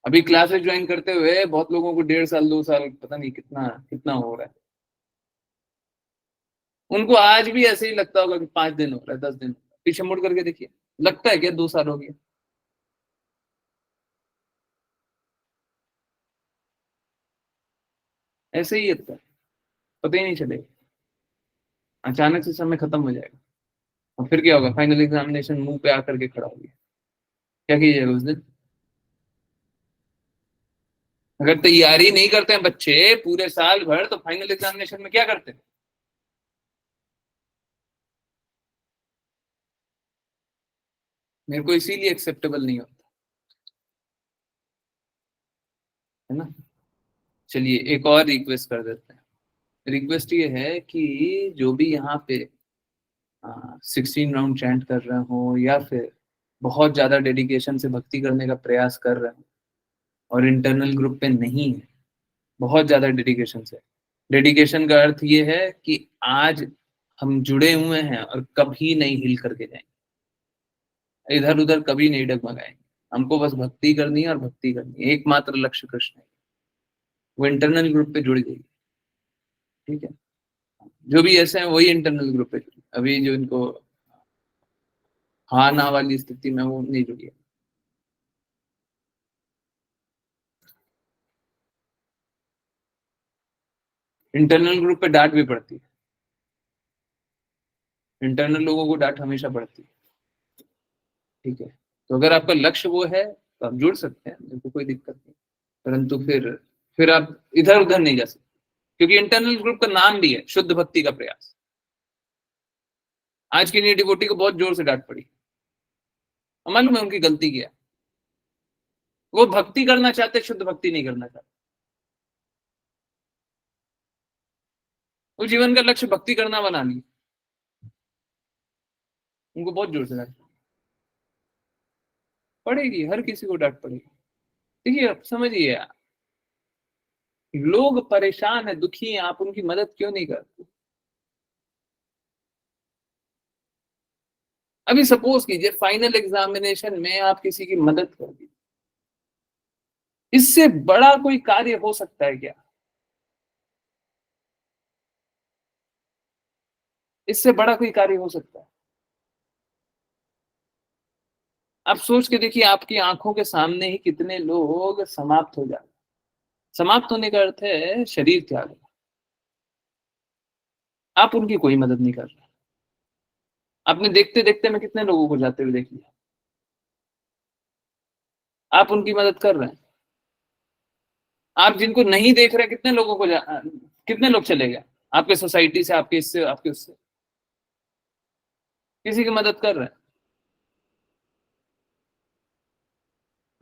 अभी क्लासेस ज्वाइन करते हुए बहुत लोगों को 1.5 साल 2 साल पता नहीं कितना कितना हो रहा है। उनको आज भी ऐसे ही लगता होगा कि 5 दिन हो रहा है, 10 दिन हो रहा है। पीछे मुड़ करके देखिए, लगता है क्या 2 साल हो गया? ऐसे ही लगता है, पता ही नहीं चलेगा। अचानक से समय खत्म हो जाएगा और फिर क्या होगा, फाइनल एग्जामिनेशन मुंह पे आकर के खड़ा हो गया, क्या कीजिएगा उस दिन? अगर तैयारी नहीं करते हैं बच्चे पूरे साल भर, तो फाइनल एग्जामिनेशन में क्या करते हैं? मेरे को इसीलिए एक्सेप्टेबल नहीं होता, है ना। चलिए एक और रिक्वेस्ट कर देते हैं। रिक्वेस्ट ये है कि जो भी यहाँ पे 16 राउंड चैंट कर रहे हो, या फिर बहुत ज्यादा डेडिकेशन से भक्ति करने का प्रयास कर रहे हो और इंटरनल ग्रुप पे नहीं है, बहुत ज्यादा डेडिकेशन से। डेडिकेशन का अर्थ ये है कि आज हम जुड़े हुए हैं और कभी नहीं हिल करके जाएंगे, इधर उधर कभी नहीं डगमगाएंगे। हमको बस भक्ति करनी है और भक्ति करनी है, एकमात्र लक्ष्य कृष्ण है। वो इंटरनल ग्रुप पे जुड़ जाइए, ठीक है। जो भी ऐसे हैं वही इंटरनल ग्रुप पे जुड़े, अभी जो इनको हाँ ना वाली स्थिति में वो नहीं जुड़ी है। इंटरनल ग्रुप पे डांट भी पड़ती है, इंटरनल लोगों को डांट हमेशा पड़ती है, ठीक है। तो अगर आपका लक्ष्य वो है तो आप जुड़ सकते हैं, मेरे को कोई दिक्कत नहीं। परंतु फिर आप इधर उधर नहीं जा सकते, क्योंकि इंटरनल ग्रुप का नाम भी है शुद्ध भक्ति का प्रयास। आज की नई डिवोटी को बहुत जोर से डांट पड़ी, मालूम है उनकी गलती क्या है? वो भक्ति करना चाहते, शुद्ध भक्ति नहीं करना चाहते। वो जीवन का लक्ष्य भक्ति करना बना लिया, उनको बहुत जोर से डांट पड़ेगी, हर किसी को डांट पड़ेगी। देखिए अब समझिए, लोग परेशान है, दुखी हैं, आप उनकी मदद क्यों नहीं करते? अभी सपोज कीजिए फाइनल एग्जामिनेशन में आप किसी की मदद कर दी, इससे बड़ा कोई कार्य हो सकता है क्या? इससे बड़ा कोई कार्य हो सकता है? आप सोच के देखिए, आपकी आंखों के सामने ही कितने लोग समाप्त हो जाते। समाप्त होने का अर्थ है शरीर त्याग। आप उनकी कोई मदद नहीं कर रहे। आपने देखते देखते में कितने लोगों को जाते हुए देख लिया, आप उनकी मदद कर रहे हैं। आप जिनको नहीं देख रहे, कितने लोगों को कितने लोग चले गए आपके सोसाइटी से, आपके इससे, आपके उससे, किसी की मदद कर रहे हैं।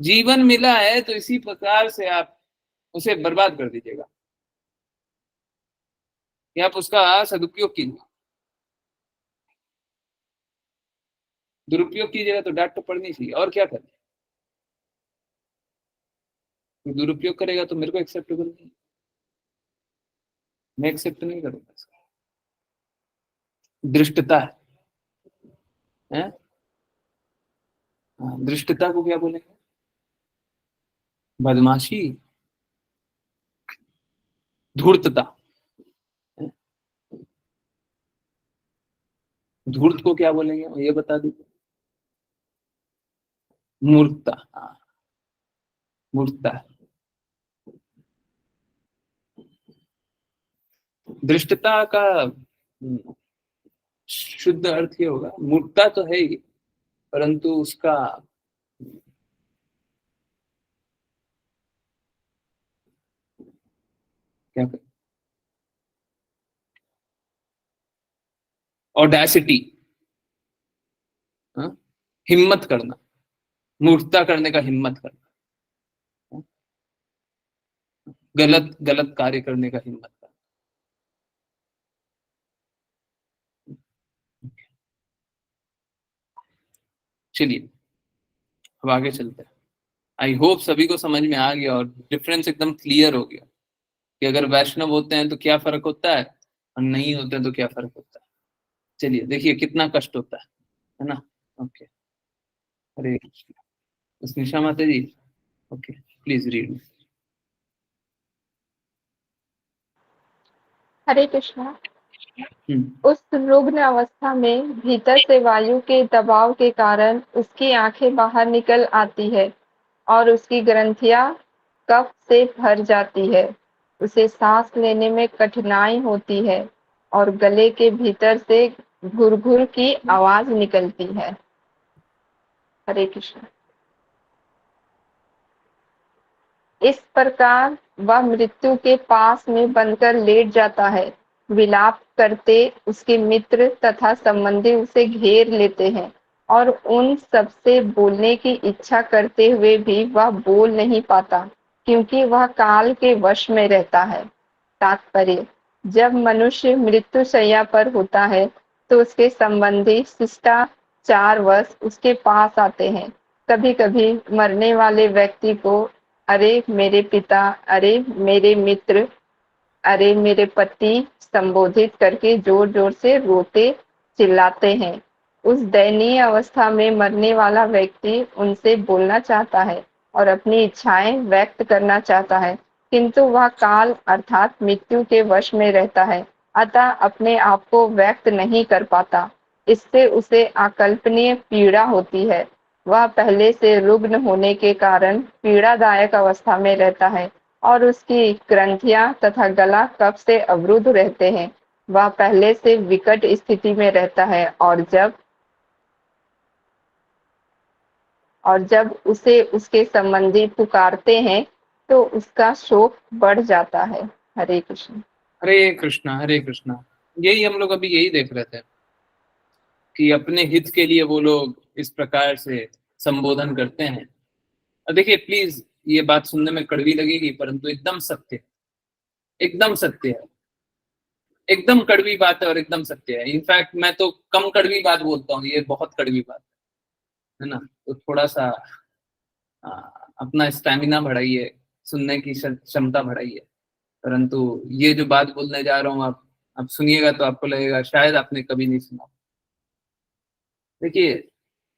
जीवन मिला है तो इसी प्रकार से आप उसे बर्बाद कर दीजिएगा, या आप उसका सदुपयोग कीजिए। दुरुपयोग कीजिएगा तो डांट तो पड़नी चाहिए, और क्या करें? दुरुपयोग करेगा तो मेरे को एक्सेप्टेबल नहीं, मैं एक्सेप्ट नहीं करूंगा इसको। दृष्टता है? हाँ, दृष्टता को क्या बोलेंगे? बदमाशी, धूर्तता है? धूर्त को क्या बोलेंगे ये बता दीजिए। मूर्खता, हाँ, मूर्खता। दृष्टता का शुद्ध अर्थ ये होगा, मूर्खता तो है ही, परंतु उसका क्या कहते, ऑडेसिटी, हिम्मत करना, मूर्खता करने का हिम्मत करना, गलत गलत कार्य करने का हिम्मत करना। चलिए अब आगे चलते हैं। आई होप सभी को समझ में आ गया और डिफरेंस एकदम क्लियर हो गया कि अगर वैष्णव होते हैं तो क्या फर्क होता है और नहीं होते हैं तो क्या फर्क होता है। चलिए देखिए कितना कष्ट होता है ना? ओके, हरे कृष्ण। स्निशा माता जी, ओके, प्लीज रीड। हरे कृष्णा। उस रुग्ण अवस्था में भीतर से वायु के दबाव के कारण उसकी आंखें बाहर निकल आती है और उसकी ग्रंथियां कफ से भर जाती है। उसे सांस लेने में कठिनाई होती है और गले के भीतर से घुर-घुर की आवाज निकलती है। हरे कृष्ण। इस प्रकार वह मृत्यु के पास में बनकर लेट जाता है। विलाप करते उसके मित्र तथा संबंधी उसे घेर लेते हैं और उन सबसे बोलने की इच्छा करते हुए भी वह बोल नहीं पाता, क्योंकि वह काल के वश में रहता है। तात्पर्य: जब मनुष्य मृत्युशैया पर होता है तो उसके संबंधी शिष्टाचारवश उसके पास आते हैं। कभी-कभी मरने वाले व्यक्ति को अरे मेरे पिता, अरे मेरे मित्र, अरे मेरे पति संबोधित करके जोर-जोर से रोते चिल्लाते हैं। उस दयनीय अवस्था में मरने वाला व्यक्ति उनसे बोलना चाहता है और अपनी इच्छाएं व्यक्त करना चाहता है, किंतु वह काल अर्थात मृत्यु के वश में रहता है, अतः अपने आप को व्यक्त नहीं कर पाता। इससे उसे अकल्पनीय पीड़ा होती है। वह पहले से रुग्ण होने के कारण पीड़ादायक अवस्था में रहता है और उसकी ग्रंथियां तथा गला कफ से अवरुद्ध रहते हैं। वह पहले से विकट स्थिति में रहता है और जब उसे उसके संबंधी पुकारते हैं तो उसका शोक बढ़ जाता है। हरे कृष्ण। हरे कृष्णा, हरे कृष्णा। यही हम लोग अभी यही देख रहे थे कि अपने हित के लिए वो लोग इस प्रकार से संबोधन करते हैं। और देखिए प्लीज, ये बात सुनने में कड़वी लगेगी परंतु एकदम सत्य, एकदम सत्य है, एकदम कड़वी बात है और एकदम सत्य है। इनफैक्ट मैं तो कम कड़वी बात बोलता हूँ, ये बहुत कड़वी बात है ना। तो थोड़ा सा आ, अपना स्टैमिना बढ़ाइए, सुनने की क्षमता बढ़ाइए। परंतु ये जो बात बोलने जा रहा हूँ, आप सुनिएगा तो आपको लगेगा शायद आपने कभी नहीं सुना। देखिए,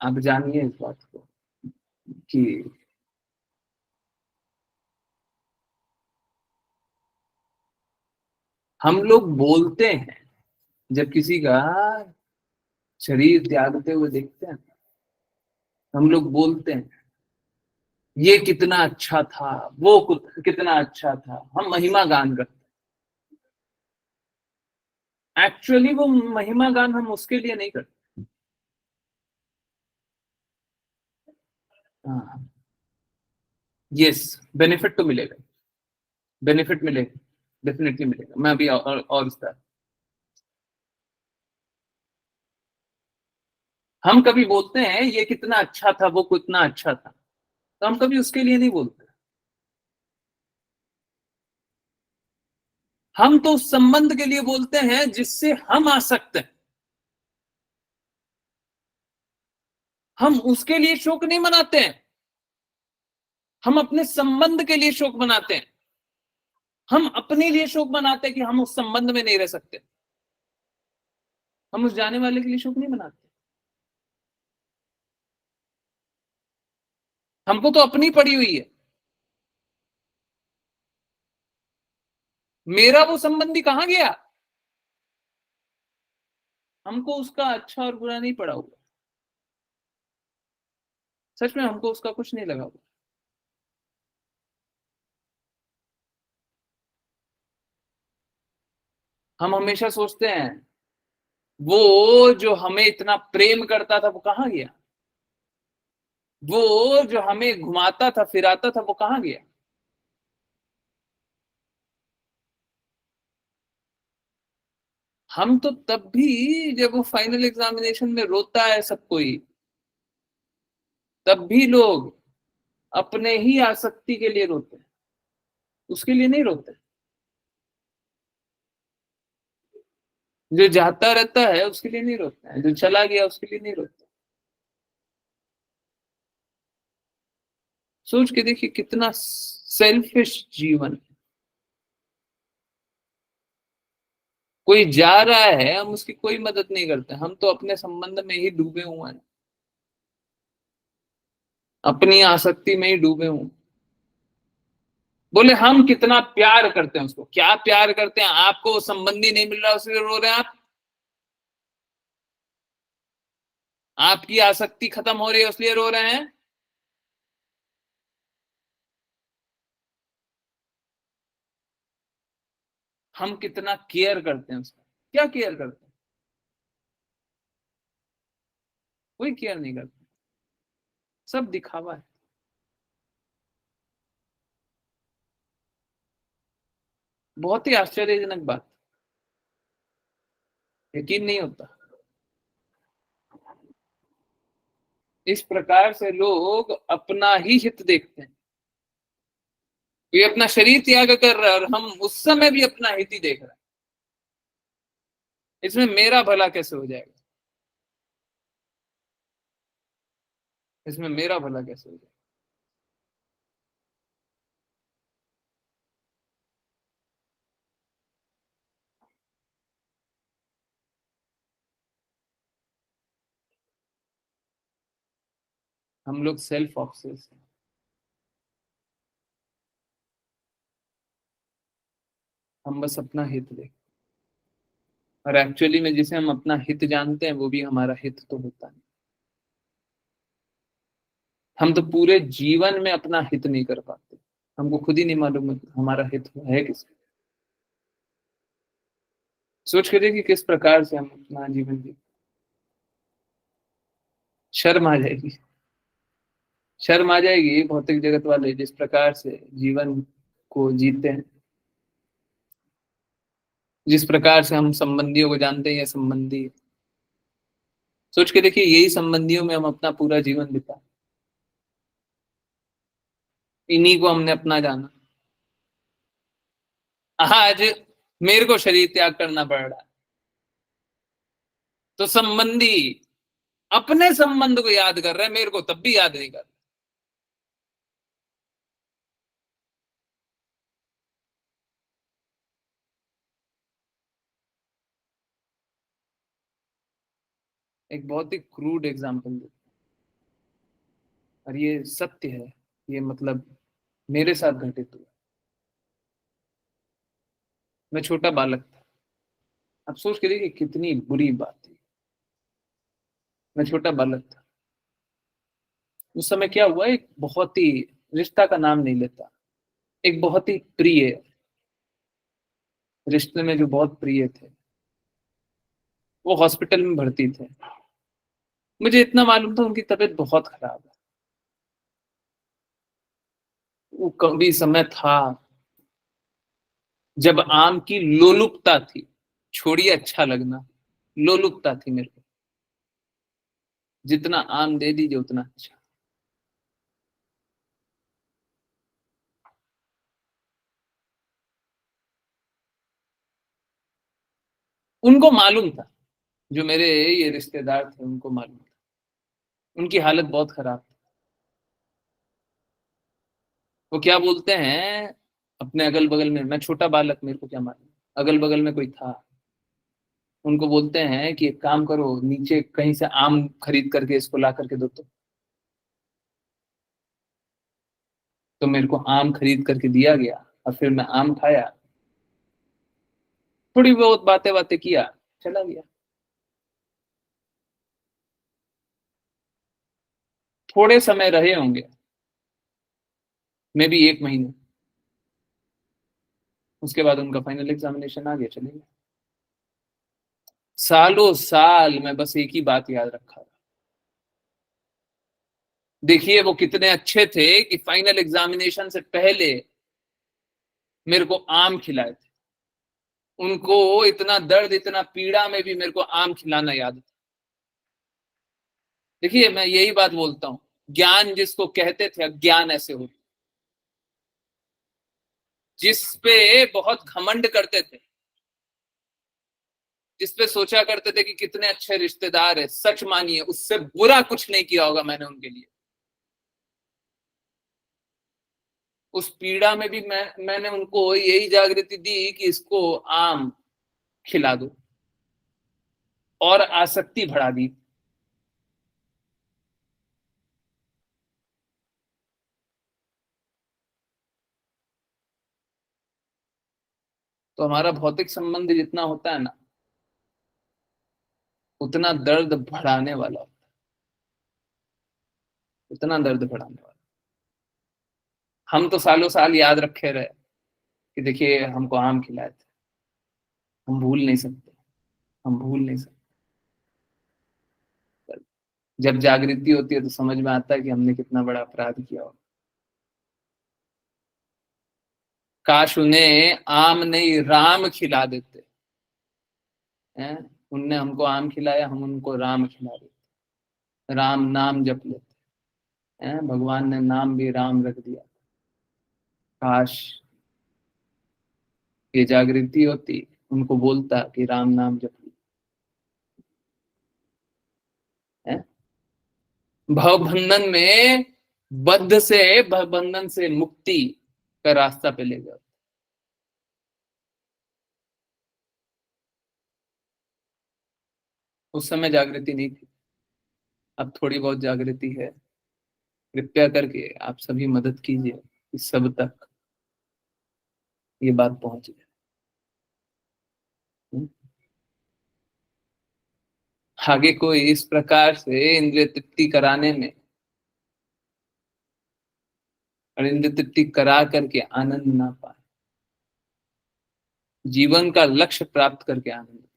आप जानिए इस बात को कि हम लोग बोलते हैं जब किसी का शरीर त्यागते हुए देखते हैं, हम लोग बोलते हैं ये कितना अच्छा था, वो कितना अच्छा था, हम महिमा गान करते हैं। एक्चुअली वो महिमा गान हम उसके लिए नहीं करते। हाँ, यस, बेनिफिट तो मिलेगा, बेनिफिट मिलेगा, डेफिनेटली मिलेगा। मैं अभी और विस्तार, हम कभी बोलते हैं ये कितना अच्छा था, वो कितना अच्छा था, तो हम कभी उसके लिए नहीं बोलते। हम तो उस संबंध के लिए बोलते हैं जिससे हम आ सकते हैं। हम उसके लिए शोक नहीं मनाते हैं, हम अपने संबंध के लिए शोक मनाते हैं। हम अपने लिए शोक मनाते हैं कि हम उस संबंध में नहीं रह सकते। हम उस जाने वाले के लिए शोक नहीं मनाते। हमको तो अपनी पड़ी हुई है। मेरा वो संबंधी कहां गया, हमको उसका अच्छा और बुरा नहीं पड़ा हुआ। सच में हमको उसका कुछ नहीं लगा हुआ। हम हमेशा सोचते हैं वो जो हमें इतना प्रेम करता था वो कहां गया, वो जो हमें घुमाता था फिराता था वो कहां गया। हम तो तब भी जब वो फाइनल एग्जामिनेशन में रोता है सब कोई, तब भी लोग अपने ही आसक्ति के लिए रोते हैं, उसके लिए नहीं रोते। जो जाता रहता है उसके लिए नहीं रोते हैं, जो चला गया उसके लिए नहीं रोते। सोच के देखिए कितना सेल्फिश जीवन है। कोई जा रहा है, हम उसकी कोई मदद नहीं करते, हम तो अपने संबंध में ही डूबे हुए हैं, अपनी आसक्ति में ही डूबे हुए। बोले हम कितना प्यार करते हैं उसको, क्या प्यार करते हैं, आपको वो संबंधी नहीं मिल रहा उसलिए रो रहे हैं आप, आपकी आसक्ति खत्म हो रही है इसलिए रो रहे हैं। हम कितना केयर करते हैं उसका, क्या केयर करते हैं, कोई केयर नहीं करता, सब दिखावा है। बहुत ही आश्चर्यजनक बात, यकीन नहीं होता। इस प्रकार से लोग अपना ही हित देखते हैं। ये अपना शरीर त्याग कर रहा है और हम उस समय भी अपना हित ही देख रहे हैं। इसमें मेरा भला कैसे हो जाएगा, इसमें मेरा भला कैसे हो जाएगा। हम लोग सेल्फ ऑब्सेस हैं, हम बस अपना हित देख, और एक्चुअली में जिसे हम अपना हित जानते हैं वो भी हमारा हित तो होता नहीं। हम तो पूरे जीवन में अपना हित नहीं कर पाते, हमको खुद ही नहीं मालूम है हमारा हित है किस। सोच के देखिए किस प्रकार से हम अपना जीवन जी, शर्म आ जाएगी, शर्म आ जाएगी भौतिक जगत वाले जिस प्रकार से जीवन को जीते हैं, जिस प्रकार से हम संबंधियों को जानते हैं, ये संबंधी। सोच के देखिए यही संबंधियों में हम अपना पूरा जीवन बिता, इन्हीं को हमने अपना जाना। आज मेरे को शरीर त्याग करना पड़ रहा है। तो संबंधी अपने संबंध को याद कर रहे हैं, मेरे को तब भी याद नहीं कर रहे। एक बहुत ही क्रूड एग्जाम्पल दे, और ये सत्य है, ये मतलब मेरे साथ घटित हुआ। मैं छोटा बालक था। अब सोच के देखिए कितनी बुरी बात थी। मैं छोटा बालक था। उस समय क्या हुआ, एक बहुत ही, रिश्ता का नाम नहीं लेता, एक बहुत ही प्रिय रिश्ते में जो बहुत प्रिय थे, वो हॉस्पिटल में भर्ती थे। मुझे इतना मालूम था उनकी तबीयत बहुत खराब है। वो कभी समय था जब आम की लोलुपता थी, छोड़िए अच्छा लगना, लोलुपता थी मेरे को, जितना आम दे दीजिए उतना अच्छा। उनको मालूम था, जो मेरे ये रिश्तेदार थे उनको मालूम था, उनकी हालत बहुत खराब थी। वो क्या बोलते हैं अपने अगल बगल में, मैं छोटा बालक, मेरे को क्या मालूम, अगल बगल में कोई था, उनको बोलते हैं कि एक काम करो, नीचे कहीं से आम खरीद करके इसको ला करके दो। तो मेरे को आम खरीद करके दिया गया, और फिर मैं आम खाया, थोड़ी बहुत बातें बातें किया, चला गया। थोड़े समय रहे होंगे, मे बी 1 महीने। उसके बाद उनका फाइनल एग्जामिनेशन आ गया, चले गए। सालों साल मैं बस एक ही बात याद रखा। देखिए वो कितने अच्छे थे कि फाइनल एग्जामिनेशन से पहले मेरे को आम खिलाए थे। उनको इतना दर्द, इतना पीड़ा में भी मेरे को आम खिलाना याद था। देखिए मैं यही बात बोलता हूं, ज्ञान जिसको कहते थे, अज्ञान ऐसे हो, जिस पे बहुत घमंड करते थे, जिसपे सोचा करते थे कि कितने अच्छे रिश्तेदार है, सच मानिए उससे बुरा कुछ नहीं किया होगा मैंने उनके लिए। उस पीड़ा में भी मैंने उनको यही जागृति दी कि इसको आम खिला दो, और आसक्ति बढ़ा दी। तो हमारा भौतिक संबंध जितना होता है ना, उतना दर्द बढ़ाने वाला होता है, उतना दर्द बढ़ाने वाला। हम तो सालों साल याद रखे रहे कि देखिए हमको आम खिलाए थे, हम भूल नहीं सकते, हम भूल नहीं सकते। जब जागृति होती है तो समझ में आता है कि हमने कितना बड़ा अपराध किया हो। काश उन्हें आम नहीं राम खिला देते हैं। उनने हमको आम खिलाया, हम उनको राम खिला देते, राम नाम जप लेते हैं। भगवान ने नाम भी राम रख दिया। काश ये जागृति होती, उनको बोलता कि राम नाम जप है। भव बंधन में, बद्ध से, भव बंधन से मुक्ति का रास्ता पे ले गया। उस समय जागृति नहीं थी, अब थोड़ी बहुत जागृति है। कृपया करके आप सभी मदद कीजिए कि सब तक ये बात पहुंच जाए। आगे कोई इस प्रकार से इंद्रिय तृप्ति कराने में, और इंद्रिय तृप्ति करा करके आनंद ना पाए, जीवन का लक्ष्य प्राप्त करके आनंद,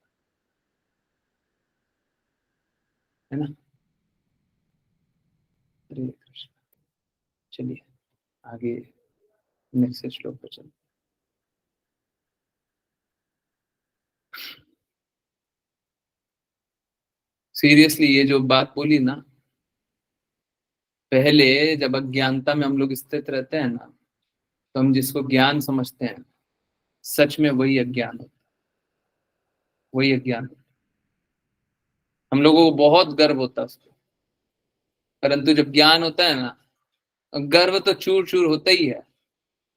है ना। हरे कृष्ण। चलिए आगे नेक्स्ट श्लोक पर चलते। सीरियसली ये जो बात बोली ना, पहले जब अज्ञानता में हम लोग स्थित रहते हैं ना, तो हम जिसको ज्ञान समझते हैं, सच में वही अज्ञान होता, वही अज्ञान होता। हम लोगों को बहुत गर्व होता है उसको, परंतु जब ज्ञान होता है ना, गर्व तो चूर चूर होता ही है।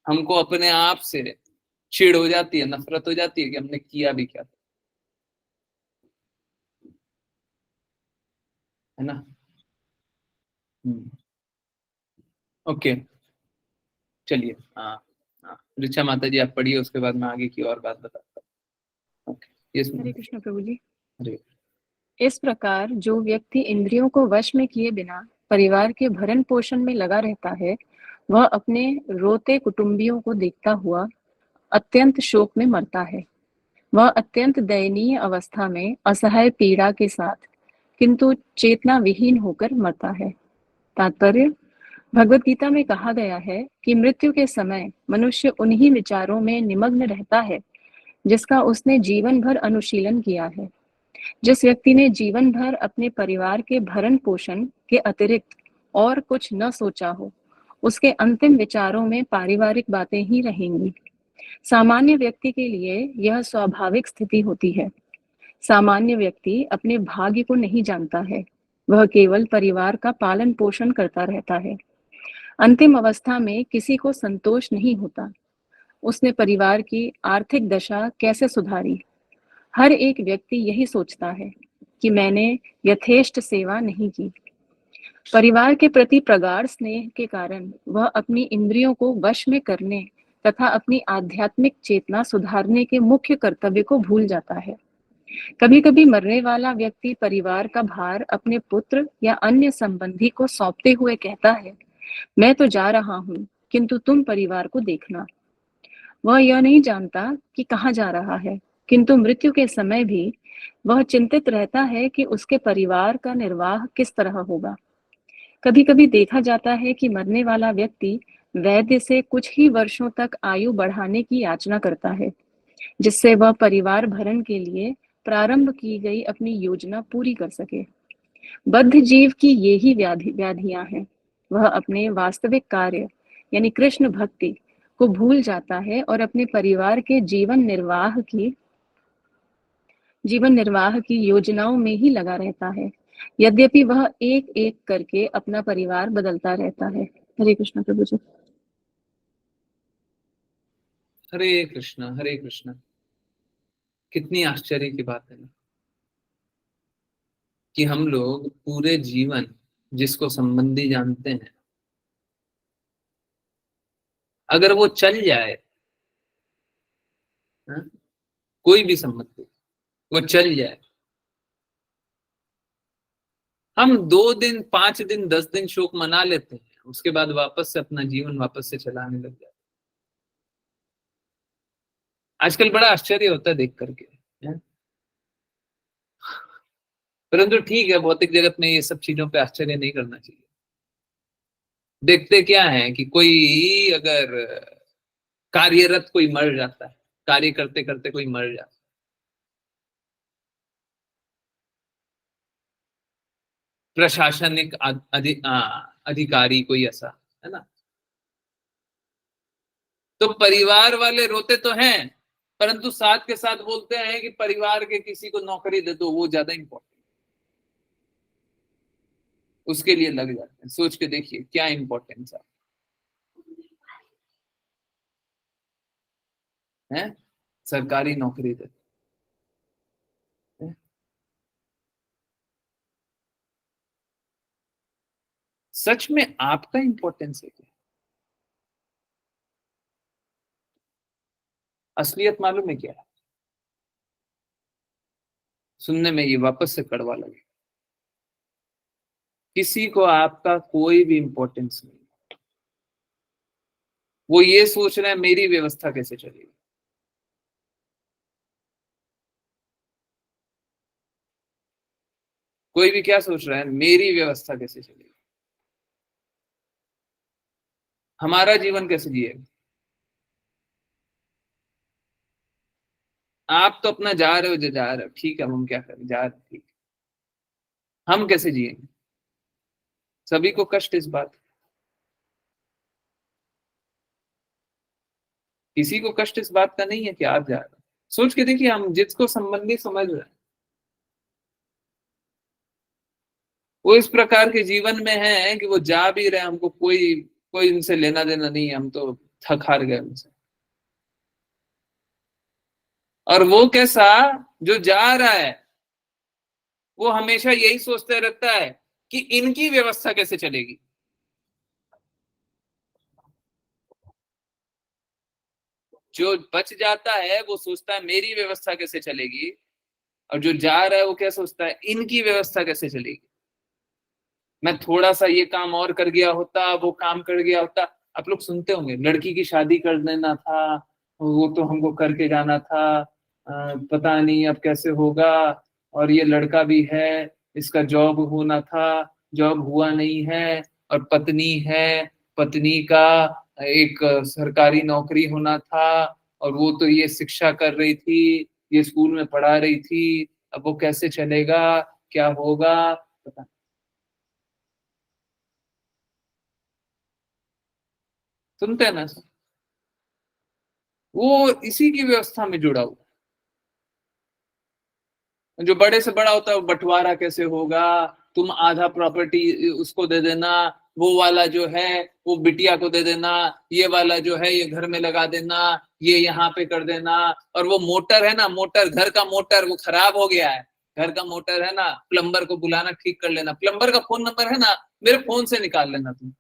हमको अपने आप से चिढ़ हो जाती है, नफरत हो जाती है कि हमने किया भी क्या था, है ना। ओके, चलिए। हाँ हाँ, ऋचा माता जी आप पढ़िए, उसके बाद मैं आगे की और बात बताता हूँ। ओके, यस हरे कृष्ण प्रभु जी। हरे। इस प्रकार जो व्यक्ति इंद्रियों को वश में किए बिना परिवार के भरण पोषण में लगा रहता है, वह अपने रोते कुटुंबियों को देखता हुआ अत्यंत शोक में मरता है। वह अत्यंत दयनीय अवस्था में असहाय पीड़ा के साथ किंतु चेतना विहीन होकर मरता है। तात्पर्य, भगवत गीता में कहा गया है कि मृत्यु के समय मनुष्य उन्हीं विचारों में निमग्न रहता है जिसका उसने जीवन भर अनुशीलन किया है। जिस व्यक्ति ने जीवन भर अपने परिवार के भरण पोषण के अतिरिक्त और कुछ न सोचा हो, उसके अंतिम विचारों में पारिवारिक बातें ही रहेंगी। सामान्य व्यक्ति के लिए यह स्वाभाविक स्थिति होती है। सामान्य व्यक्ति अपने भाग्य को नहीं जानता है, वह केवल परिवार का पालन पोषण करता रहता है। अंतिम अवस्था में किसी को संतोष नहीं होता, उसने परिवार की आर्थिक दशा कैसे सुधारी। हर एक व्यक्ति यही सोचता है कि मैंने यथेष्ट सेवा नहीं की। परिवार के प्रति प्रगाढ़ स्नेह के कारण वह अपनी इंद्रियों को वश में करने तथा अपनी आध्यात्मिक चेतना सुधारने के मुख्य कर्तव्य को भूल जाता है। कभी कभी मरने वाला व्यक्ति परिवार का भार अपने पुत्र या अन्य संबंधी को सौंपते हुए कहता है, मैं तो जा रहा हूँ, किंतु तुम परिवार को देखना। वह यह नहीं जानता कि कहाँ जा रहा है, किंतु मृत्यु के समय भी वह चिंतित रहता है कि उसके परिवार का निर्वाह किस तरह होगा। कभी कभी देखा जाता है कि मरने वाला व्यक्ति वैद्य से कुछ ही वर्षों तक आयु बढ़ाने की याचना करता है, जिससे वह परिवार भरण के लिए प्रारंभ की गई अपनी योजना पूरी कर सके। बद्ध जीव की ये ही व्याधियां हैं। वह अपने वास्तविक कार्य यानी कृष्ण भक्ति को भूल जाता है और अपने परिवार के जीवन निर्वाह की योजनाओं में ही लगा रहता है, यद्यपि वह एक एक करके अपना परिवार बदलता रहता है। हरे कृष्ण प्रभु जी। हरे कृष्णा, हरे कृष्णा। कितनी आश्चर्य की बात है ना, कि हम लोग पूरे जीवन जिसको संबंधी जानते हैं, अगर वो चल जाए, हाँ? कोई भी संबंधी वो चल जाए, हम 2 दिन 5 दिन 10 दिन शोक मना लेते हैं, उसके बाद वापस से अपना जीवन वापस से चलाने लग जाते हैं। आजकल बड़ा आश्चर्य होता है देख करके, हैं? परंतु ठीक है, भौतिक जगत में ये सब चीजों पे आश्चर्य नहीं करना चाहिए। देखते क्या है कि कोई अगर कार्यरत कोई मर जाता है, कार्य करते करते कोई मर जाता है, प्रशासनिक अधिकारी कोई ऐसा, है ना, तो परिवार वाले रोते तो हैं, परंतु साथ के साथ बोलते हैं कि परिवार के किसी को नौकरी दे दो, वो ज्यादा इंपॉर्टेंट, उसके लिए लग जाते हैं। सोच के देखिए क्या इंपॉर्टेंस है, सरकारी नौकरी दे दो। सच में आपका इंपॉर्टेंस है क्या? असलियत मालूम है क्या है? सुनने में ये वापस से कड़वा लगे, किसी को आपका कोई भी इंपॉर्टेंस नहीं। वो ये सोच रहे हैं मेरी व्यवस्था कैसे चलेगी। कोई भी क्या सोच रहा है, मेरी व्यवस्था कैसे चलेगी, हमारा जीवन कैसे जिएगा। आप तो अपना जा रहे हो, जो जा रहे हो ठीक है, हम क्या करें, जा रहे ठीक, हम कैसे जिएंगे। सभी को कष्ट इस बात। किसी को कष्ट इस बात का नहीं है कि आप जा रहे हैं। सोच के देखिए, हम जिसको संबंधी समझ रहे हैं वो इस प्रकार के जीवन में है कि वो जा भी रहे, हमको कोई कोई इनसे लेना देना नहीं है, हम तो थक हार गए उनसे। और वो कैसा, जो जा रहा है वो हमेशा यही सोचते रहता है कि इनकी व्यवस्था कैसे चलेगी। जो बच जाता है वो सोचता है मेरी व्यवस्था कैसे चलेगी, और जो जा रहा है वो क्या सोचता है, इनकी व्यवस्था कैसे चलेगी। मैं थोड़ा सा ये काम और कर गया होता, वो काम कर गया होता। आप लोग सुनते होंगे, लड़की की शादी कर देना था, वो तो हमको करके जाना था, पता नहीं अब कैसे होगा, और ये लड़का भी है, इसका जॉब होना था, जॉब हुआ नहीं है, और पत्नी है, पत्नी का एक सरकारी नौकरी होना था, और वो तो ये शिक्षा कर रही थी, ये स्कूल में पढ़ा रही थी, अब वो कैसे चलेगा, क्या होगा, पता। सुनते हैं ना, वो इसी की व्यवस्था में जुड़ा हुआ। जो बड़े से बड़ा होता है, बंटवारा कैसे होगा, तुम आधा प्रॉपर्टी उसको दे देना, वो वाला जो है वो बिटिया को दे देना, ये वाला जो है ये घर में लगा देना, ये यहाँ पे कर देना। और वो मोटर है ना, मोटर, घर का मोटर वो खराब हो गया है, घर का मोटर है ना, प्लम्बर को बुलाना, ठीक कर लेना, प्लम्बर का फोन नंबर है ना, मेरे फोन से निकाल लेना तुम।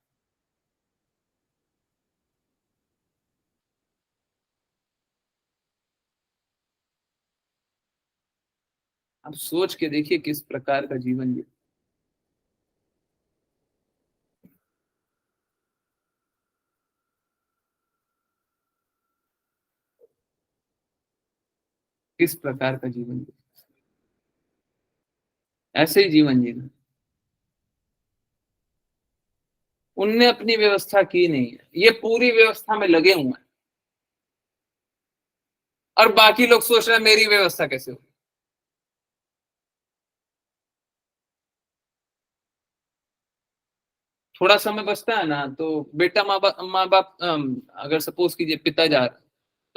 अब सोच के देखिए किस प्रकार का जीवन जी, किस प्रकार का जीवन जी, ऐसे ही जीवन जीना। उनने अपनी व्यवस्था की नहीं है, ये पूरी व्यवस्था में लगे हुए हैं, और बाकी लोग सोच रहे हैं मेरी व्यवस्था कैसे हो। थोड़ा समय बचता है ना, तो बेटा माँ बाप अगर सपोज कीजिए पिता जा रहा है,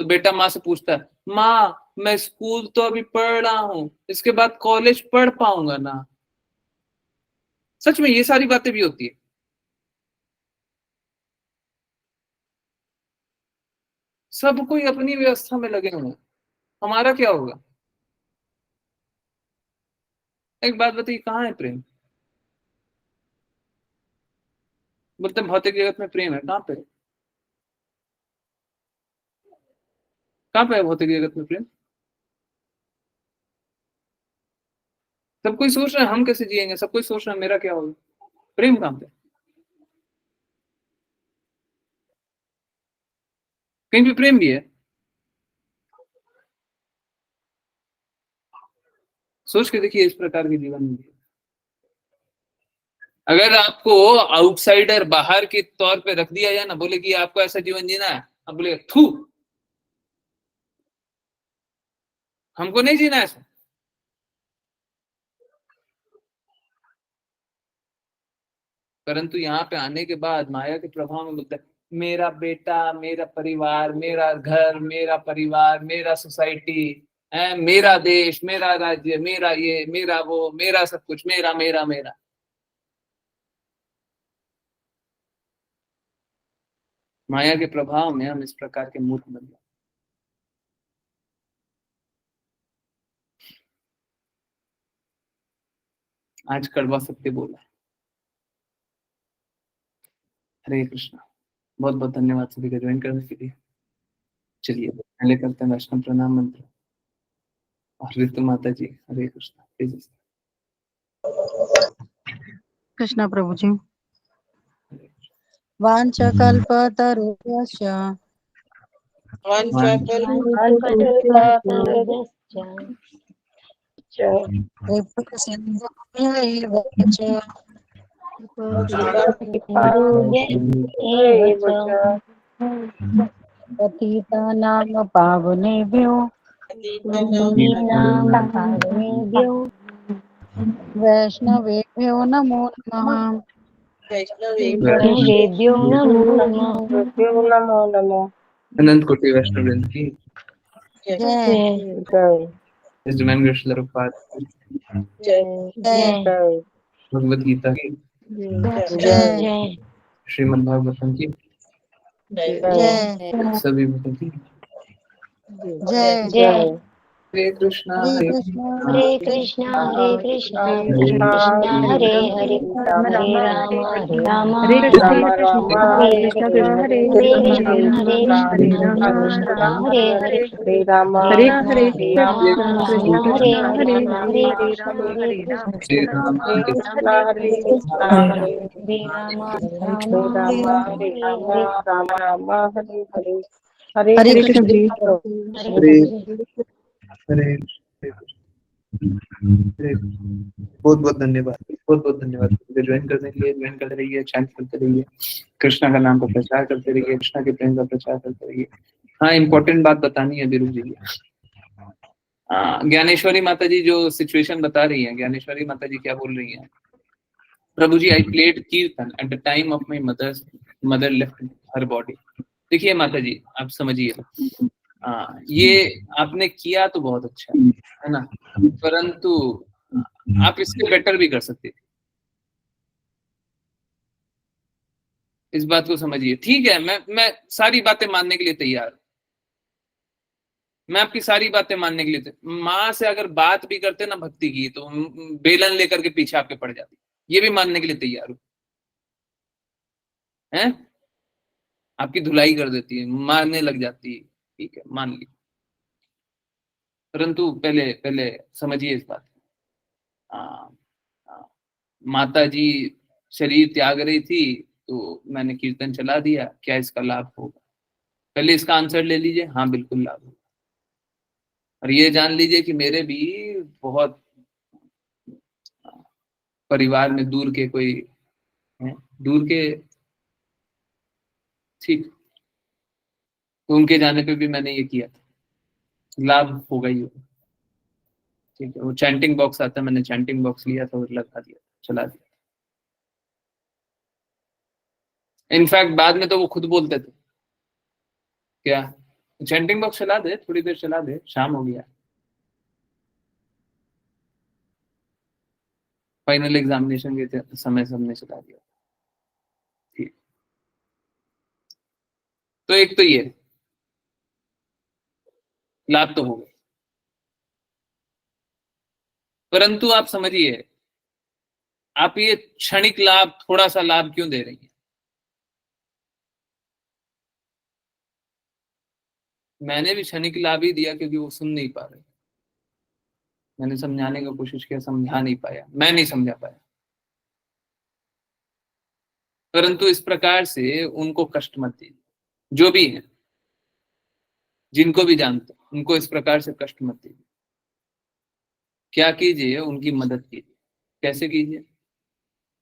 तो बेटा माँ से पूछता है, माँ मैं स्कूल तो अभी पढ़ रहा हूँ, इसके बाद कॉलेज पढ़ पाऊंगा ना। सच में ये सारी बातें भी होती है। सब कोई अपनी व्यवस्था में लगे हुए हैं, हमारा क्या होगा। एक बात बताइए, कहाँ है प्रेम। बोलते हैं भौतिक जगत में प्रेम है, कहाँ पे, कहाँ पे है भौतिक जगत में प्रेम। सब कोई सोच रहा है हम कैसे जिएंगे, सब कोई सोच रहा है मेरा क्या होगा, प्रेम कहाँ पे। कहीं भी प्रेम भी है। सोच के देखिए इस प्रकार के जीवन में, अगर आपको आउटसाइडर बाहर के तौर पे रख दिया जाए ना, बोले कि आपको ऐसा जीवन जीना है, आप बोले थू, हमको नहीं जीना ऐसा। परंतु यहाँ पे आने के बाद माया के प्रभाव में बोलता है मेरा बेटा, मेरा परिवार, मेरा घर, मेरा परिवार, मेरा सोसाइटी है, मेरा देश, मेरा राज्य, मेरा ये, मेरा वो, मेरा सब कुछ, मेरा मेरा मेरा। माया के प्रभाव में हम इस प्रकार के मूर्ख बन जाते। आज कड़वा सत्य बोला है। हरे कृष्णा। बहुत बहुत धन्यवाद सभी का ज्वाइन करने के लिए। चलिए पहले करते हैं वैष्णव प्रणाम मंत्र, और ऋतु माता जी हरे कृष्णा। कृष्णा प्रभु जी। वाञ्छकल्पतरुभ्यश्च कृपासिन्धुभ्य च पतितानां पावनेभ्यो वैष्णवेभ्यो नमो नमः। वैष्णवेभ्यो नमो नमः। अनंत कोटि वैष्णव वृंद की जय इस डिवाइन कृष्ण रूपात जय भगवत गीता की जय श्रीमद् भागवतम की जय सभी भक्तों की जय हरे कृष्णा हरे हरे कृष्णा हरे कृष्णा हरे कृष्णा कृष्णा हरे हरे हरे राम हरे राम कृष्ण हरे हरे हरे कृष्ण हरे हरे कृष्ण कृष्ण हरे हरे कृष्ण राम कृष्ण राम हरे हरे हरे हरे हरे राम कृष्ण राम कृष्ण हरे कृष्ण हरे हरे हरे हरे कृष्ण हरे हरे कृष्ण राम हरे हरे कृष्ण हरे राम राम राम हरे हरे हरे हरे कृष्ण कृष्ण जी हरे हरे कृष्ण हरे हरे बहुत बहुत धन्यवाद, बहुत बहुत धन्यवाद मुझे ज्वाइन करने के लिए। ज्वाइन करते रहिए, चैंट करते रहिए, कृष्णा का नाम का प्रचार करते रहिए, कृष्णा के प्रेम का प्रचार करते रहिए। हाँ, इम्पोर्टेंट बात बतानी है, अभी रुक जाइए। ज्ञानेश्वरी माता जी जो सिचुएशन बता रही हैं, ज्ञानेश्वरी माता जी क्या बोल रही हैं, प्रभु जी, आई प्लेड कीर्तन at the time of my mother left her body. देखिए माता जी, आप समझिए, ये आपने किया तो बहुत अच्छा है ना, परंतु आप इससे बेटर भी कर सकते थे। इस बात को समझिए, ठीक है। मैं सारी बातें मानने के लिए तैयार हूं, मैं आपकी सारी बातें मानने के लिए माँ से अगर बात भी करते ना भक्ति की, तो बेलन लेकर के पीछे आपके पड़ जाती, ये भी मानने के लिए तैयार हूं, हैं, आपकी धुलाई कर देती है, मारने लग जाती है, ठीक है, मान ली, परंतु पहले पहले समझिए इस बात को। माता जी शरीर त्याग रही थी, तो मैंने कीर्तन चला दिया, क्या इसका लाभ होगा? पहले इसका आंसर ले लीजिए, हाँ बिल्कुल लाभ होगा। और ये जान लीजिए कि मेरे भी बहुत परिवार में दूर के कोई हैं, दूर के, ठीक, तो उनके जाने पे भी मैंने ये किया था, लाभ होगा ही होगा, ठीक है। वो चैंटिंग बॉक्स आता है, मैंने चैंटिंग बॉक्स लिया था और लगा दिया, चला दिया। इनफैक्ट बाद में तो वो खुद बोलते थे, क्या चैंटिंग बॉक्स चला दे, थोड़ी देर चला दे, शाम हो गया। फाइनल एग्जामिनेशन के समय सबने चला दिया, ठीक। तो एक तो ये लाभ तो हो गए, परंतु आप समझिए, आप ये क्षणिक लाभ, थोड़ा सा लाभ क्यों दे रही हैं? मैंने भी क्षणिक लाभ ही दिया, क्योंकि वो सुन नहीं पा रहे। मैंने समझाने की कोशिश किया, समझा नहीं पाया, मैं नहीं समझा पाया, परंतु इस प्रकार से उनको कष्ट मत दीजिए, जो भी है, जिनको भी जानते हैं, उनको इस प्रकार से कष्ट मत दीजिए। क्या कीजिए, उनकी मदद कीजिए। कैसे कीजिए?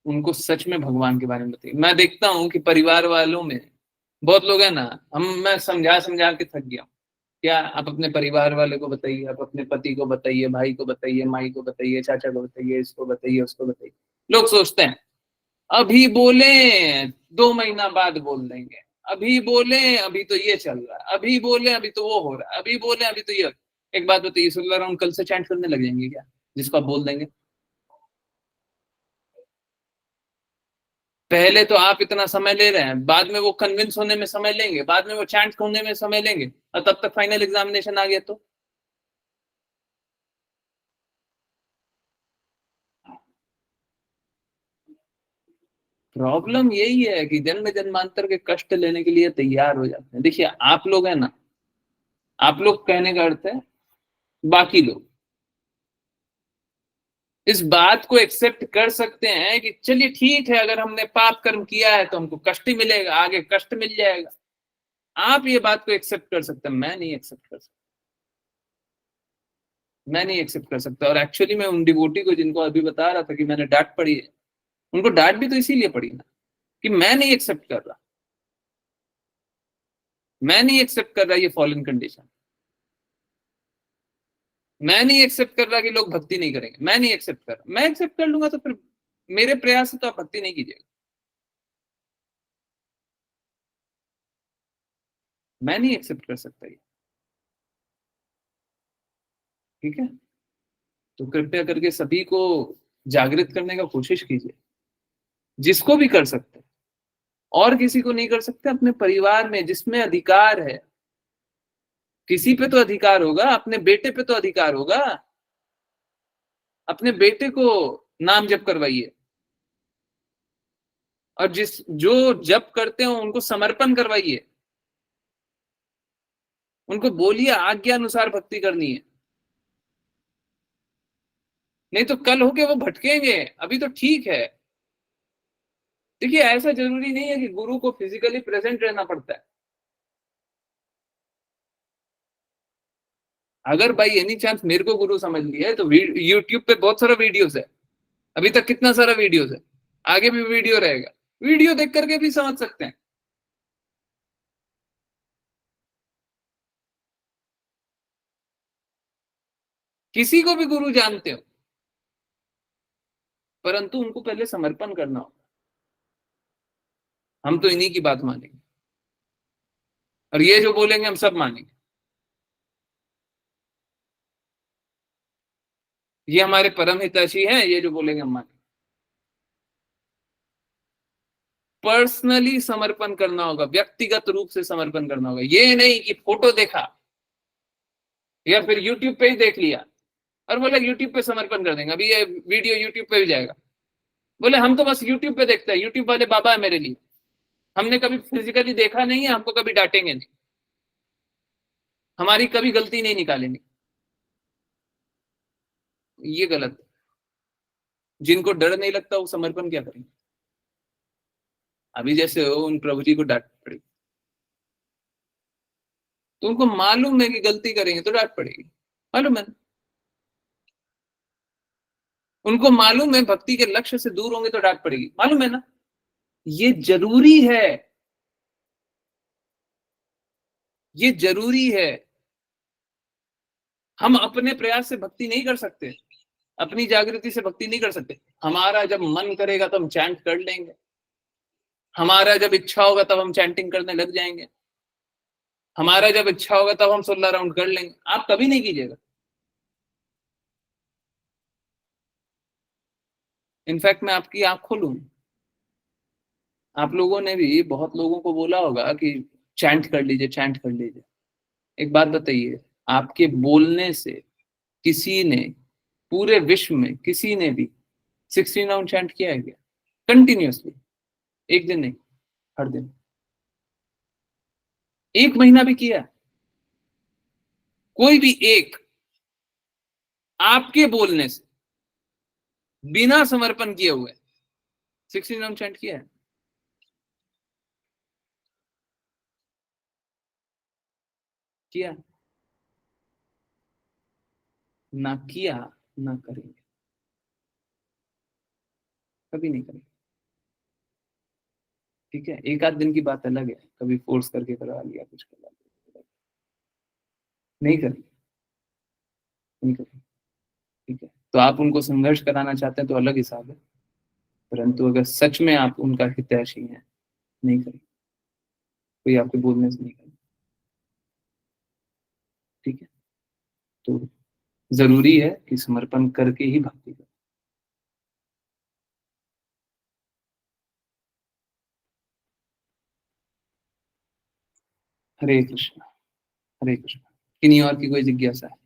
उनको सच में भगवान के बारे में बताइए। मैं देखता हूं कि परिवार वालों में बहुत लोग हैं ना, मैं समझा समझा के थक गया हूं। क्या आप अपने परिवार वाले को बताइए, आप अपने पति को बताइए, भाई को बताइए, माई को बताइए, चाचा को बताइए, इसको बताइए, उसको बताइए। लोग सोचते हैं अभी बोले 2 महीना बाद बोल देंगे, अभी बोले अभी तो ये चल रहा है, अभी बोले अभी तो वो हो रहा है, अभी बोले अभी तो ये। एक बात बताइए, सुल्लाराम कल से चैंट करने लग जाएंगे क्या, जिसको आप बोल देंगे? पहले तो आप इतना समय ले रहे हैं, बाद में वो कन्विंस होने में समय लेंगे, बाद में वो चैंट होने में समय लेंगे, और तब तक फाइनल एग्जामिनेशन आ गया। तो प्रॉब्लम यही है कि जन्म जन्मांतर के कष्ट लेने के लिए तैयार हो जाते हैं। देखिए आप लोग हैं ना, आप लोग कहने का अर्थ है बाकी लोग इस बात को एक्सेप्ट कर सकते हैं कि चलिए ठीक है, अगर हमने पाप कर्म किया है तो हमको कष्ट ही मिलेगा, आगे कष्ट मिल जाएगा। आप ये बात को एक्सेप्ट कर सकते हैं, मैं नहीं एक्सेप्ट कर सकता, मैं नहीं एक्सेप्ट कर सकता। और एक्चुअली मैं उन डिवोटी को, जिनको अभी बता रहा था कि मैंने डांट पड़ी है, उनको डांट भी तो इसीलिए पड़ी ना, कि मैं नहीं एक्सेप्ट कर रहा, मैं नहीं एक्सेप्ट कर रहा ये फॉलन कंडीशन, मैं नहीं एक्सेप्ट कर रहा कि लोग भक्ति नहीं करेंगे, मैं नहीं एक्सेप्ट कर रहा। मैं एक्सेप्ट कर लूंगा तो फिर मेरे प्रयास से तो आप भक्ति नहीं कीजिएगा। मैं नहीं एक्सेप्ट कर सकता ये। ठीक है, तो कृपया करके सभी को जागृत करने का कोशिश कीजिए, जिसको भी कर सकते हैं। और किसी को नहीं कर सकते, अपने परिवार में जिसमें अधिकार है, किसी पे तो अधिकार होगा, अपने बेटे पे तो अधिकार होगा। अपने बेटे को नाम जप करवाइए, और जो जप करते हो उनको समर्पण करवाइए, उनको बोलिए आज्ञा अनुसार भक्ति करनी है। नहीं तो कल होके वो भटकेंगे, अभी तो ठीक है। देखिए, ऐसा जरूरी नहीं है कि गुरु को फिजिकली प्रेजेंट रहना पड़ता है। अगर बाई एनी चांस मेरे को गुरु समझ लिया है तो यूट्यूब पे बहुत सारा वीडियोस है, अभी तक कितना सारा वीडियोस है, आगे भी वीडियो रहेगा, वीडियो देख करके भी समझ सकते हैं। किसी को भी गुरु जानते हो, परंतु उनको पहले समर्पण करना होगा। हम तो इन्हीं की बात मानेंगे, और ये जो बोलेंगे हम सब मानेंगे। ये हमारे परम हितैषी हैं, ये जो बोलेंगे हम मानेंगे। पर्सनली समर्पण करना होगा, व्यक्तिगत रूप से समर्पण करना होगा। ये नहीं कि फोटो देखा या फिर यूट्यूब पे ही देख लिया और बोला यूट्यूब पे समर्पण कर देंगे, अभी ये वीडियो यूट्यूब पे भी जाएगा, बोले हम तो बस यूट्यूब पे देखते हैं, यूट्यूब वाले बाबा है मेरे लिए, हमने कभी फिजिकली देखा नहीं है, हमको कभी डांटेंगे नहीं, हमारी कभी गलती नहीं निकालेंगे। ये गलत है। जिनको डर नहीं लगता वो समर्पण क्या करेंगे? अभी जैसे हो उन प्रभु जी को डांट पड़ी, तो उनको मालूम है कि गलती करेंगे तो डांट पड़ेगी, मालूम है। उनको मालूम है भक्ति के लक्ष्य से दूर होंगे तो डांट पड़ेगी, मालूम है ना। ये जरूरी है, ये जरूरी है। हम अपने प्रयास से भक्ति नहीं कर सकते, अपनी जागृति से भक्ति नहीं कर सकते। हमारा जब मन करेगा तो हम चैंट कर लेंगे, हमारा जब इच्छा होगा तब हम चैंटिंग करने लग जाएंगे, हमारा जब इच्छा होगा तब हम 16 राउंड कर लेंगे। आप कभी नहीं कीजिएगा। इनफैक्ट मैं आपकी आंख खोलूं, आप लोगों ने भी बहुत लोगों को बोला होगा कि चैंट कर लीजिए, चैंट कर लीजिए। एक बात बताइए, आपके बोलने से किसी ने पूरे विश्व में किसी ने भी 16 राउंड चैंट किया है क्या? कंटिन्यूअसली, एक दिन नहीं, हर दिन, एक महीना भी किया? कोई भी एक आपके बोलने से बिना समर्पण किए हुए 16 राउंड चैंट किया है? किया ना, किया ना करेंगे, कभी नहीं करेंगे। ठीक है, एक आध दिन की बात अलग है, कभी फोर्स करके करवा लिया, कुछ करवा लिया, नहीं करेंगे, नहीं करेंगे। ठीक है, तो आप उनको संघर्ष कराना चाहते हैं तो अलग हिसाब है, परंतु अगर सच में आप उनका हितैषी हैं, नहीं करेंगे, कोई आपके बोलने से नहीं करेंगे। ठीक है, तो जरूरी है कि समर्पण करके ही भक्ति करें। हरे कृष्ण, हरे कृष्ण। किन्हीं और की कोई जिज्ञासा है?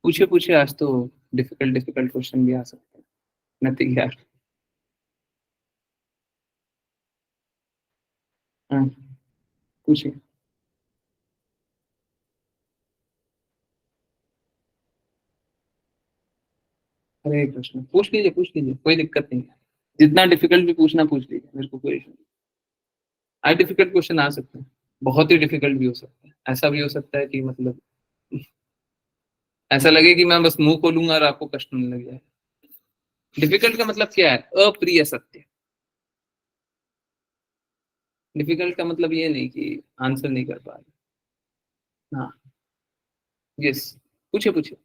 पूछे पूछे, आज तो डिफिकल्ट डिफिकल्ट क्वेश्चन भी आ सकते हैं। नथिंग यार। हाँ, पूछिए। हरे कृष्ण, पूछ लीजिए, पूछ लीजिए, कोई दिक्कत नहीं है। जितना डिफिकल्ट भी पूछना पूछ लीजिए, मेरे को कोई इशू नहीं। आज डिफिकल्ट क्वेश्चन आ सकते हैं, बहुत ही डिफिकल्ट भी हो सकता है। ऐसा भी हो सकता है कि मतलब ऐसा लगे कि मैं बस मुंह खोलूंगा और आपको कष्ट होने लग जाए। डिफिकल्ट का मतलब क्या है? अप्रिय सत्य। डिफिकल्ट का मतलब ये नहीं कि आंसर नहीं कर पा रहे। हाँ, यस, पूछे पूछे,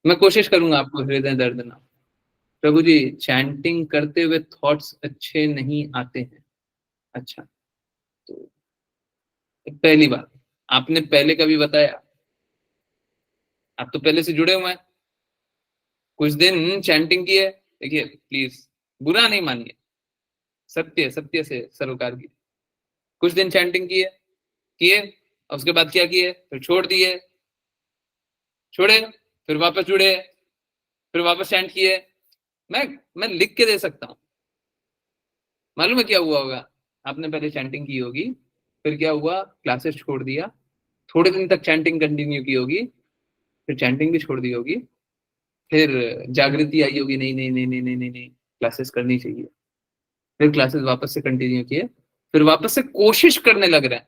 मैं कोशिश करूंगा आपको हृदय दर्द ना। प्रभु जी, चैंटिंग करते हुए थॉट्स अच्छे नहीं आते हैं। अच्छा, तो पहली बात, आपने पहले कभी बताया? आप तो पहले से जुड़े हुए हैं, कुछ दिन चैंटिंग की है। देखिए प्लीज बुरा नहीं मानिए, सत्य सत्य से सरोकार की, कुछ दिन चैंटिंग की है, किए, और उसके बाद क्या किए? फिर छोड़ दिए, छोड़े, फिर वापस जुड़े, फिर वापस चैंट किए। मैं लिख के दे सकता हूँ। मालूम है क्या हुआ होगा? आपने पहले चैंटिंग की होगी, फिर क्या हुआ, क्लासेस छोड़ दिया, थोड़े दिन तक चैंटिंग कंटिन्यू की होगी, फिर चैंटिंग भी छोड़ दी होगी, फिर जागृति आई होगी, नहीं नहीं नहीं नहीं नहीं नहीं नहीं क्लासेस करनी चाहिए, फिर क्लासेस वापस से कंटिन्यू किए, फिर वापस से कोशिश करने लग रहे हैं,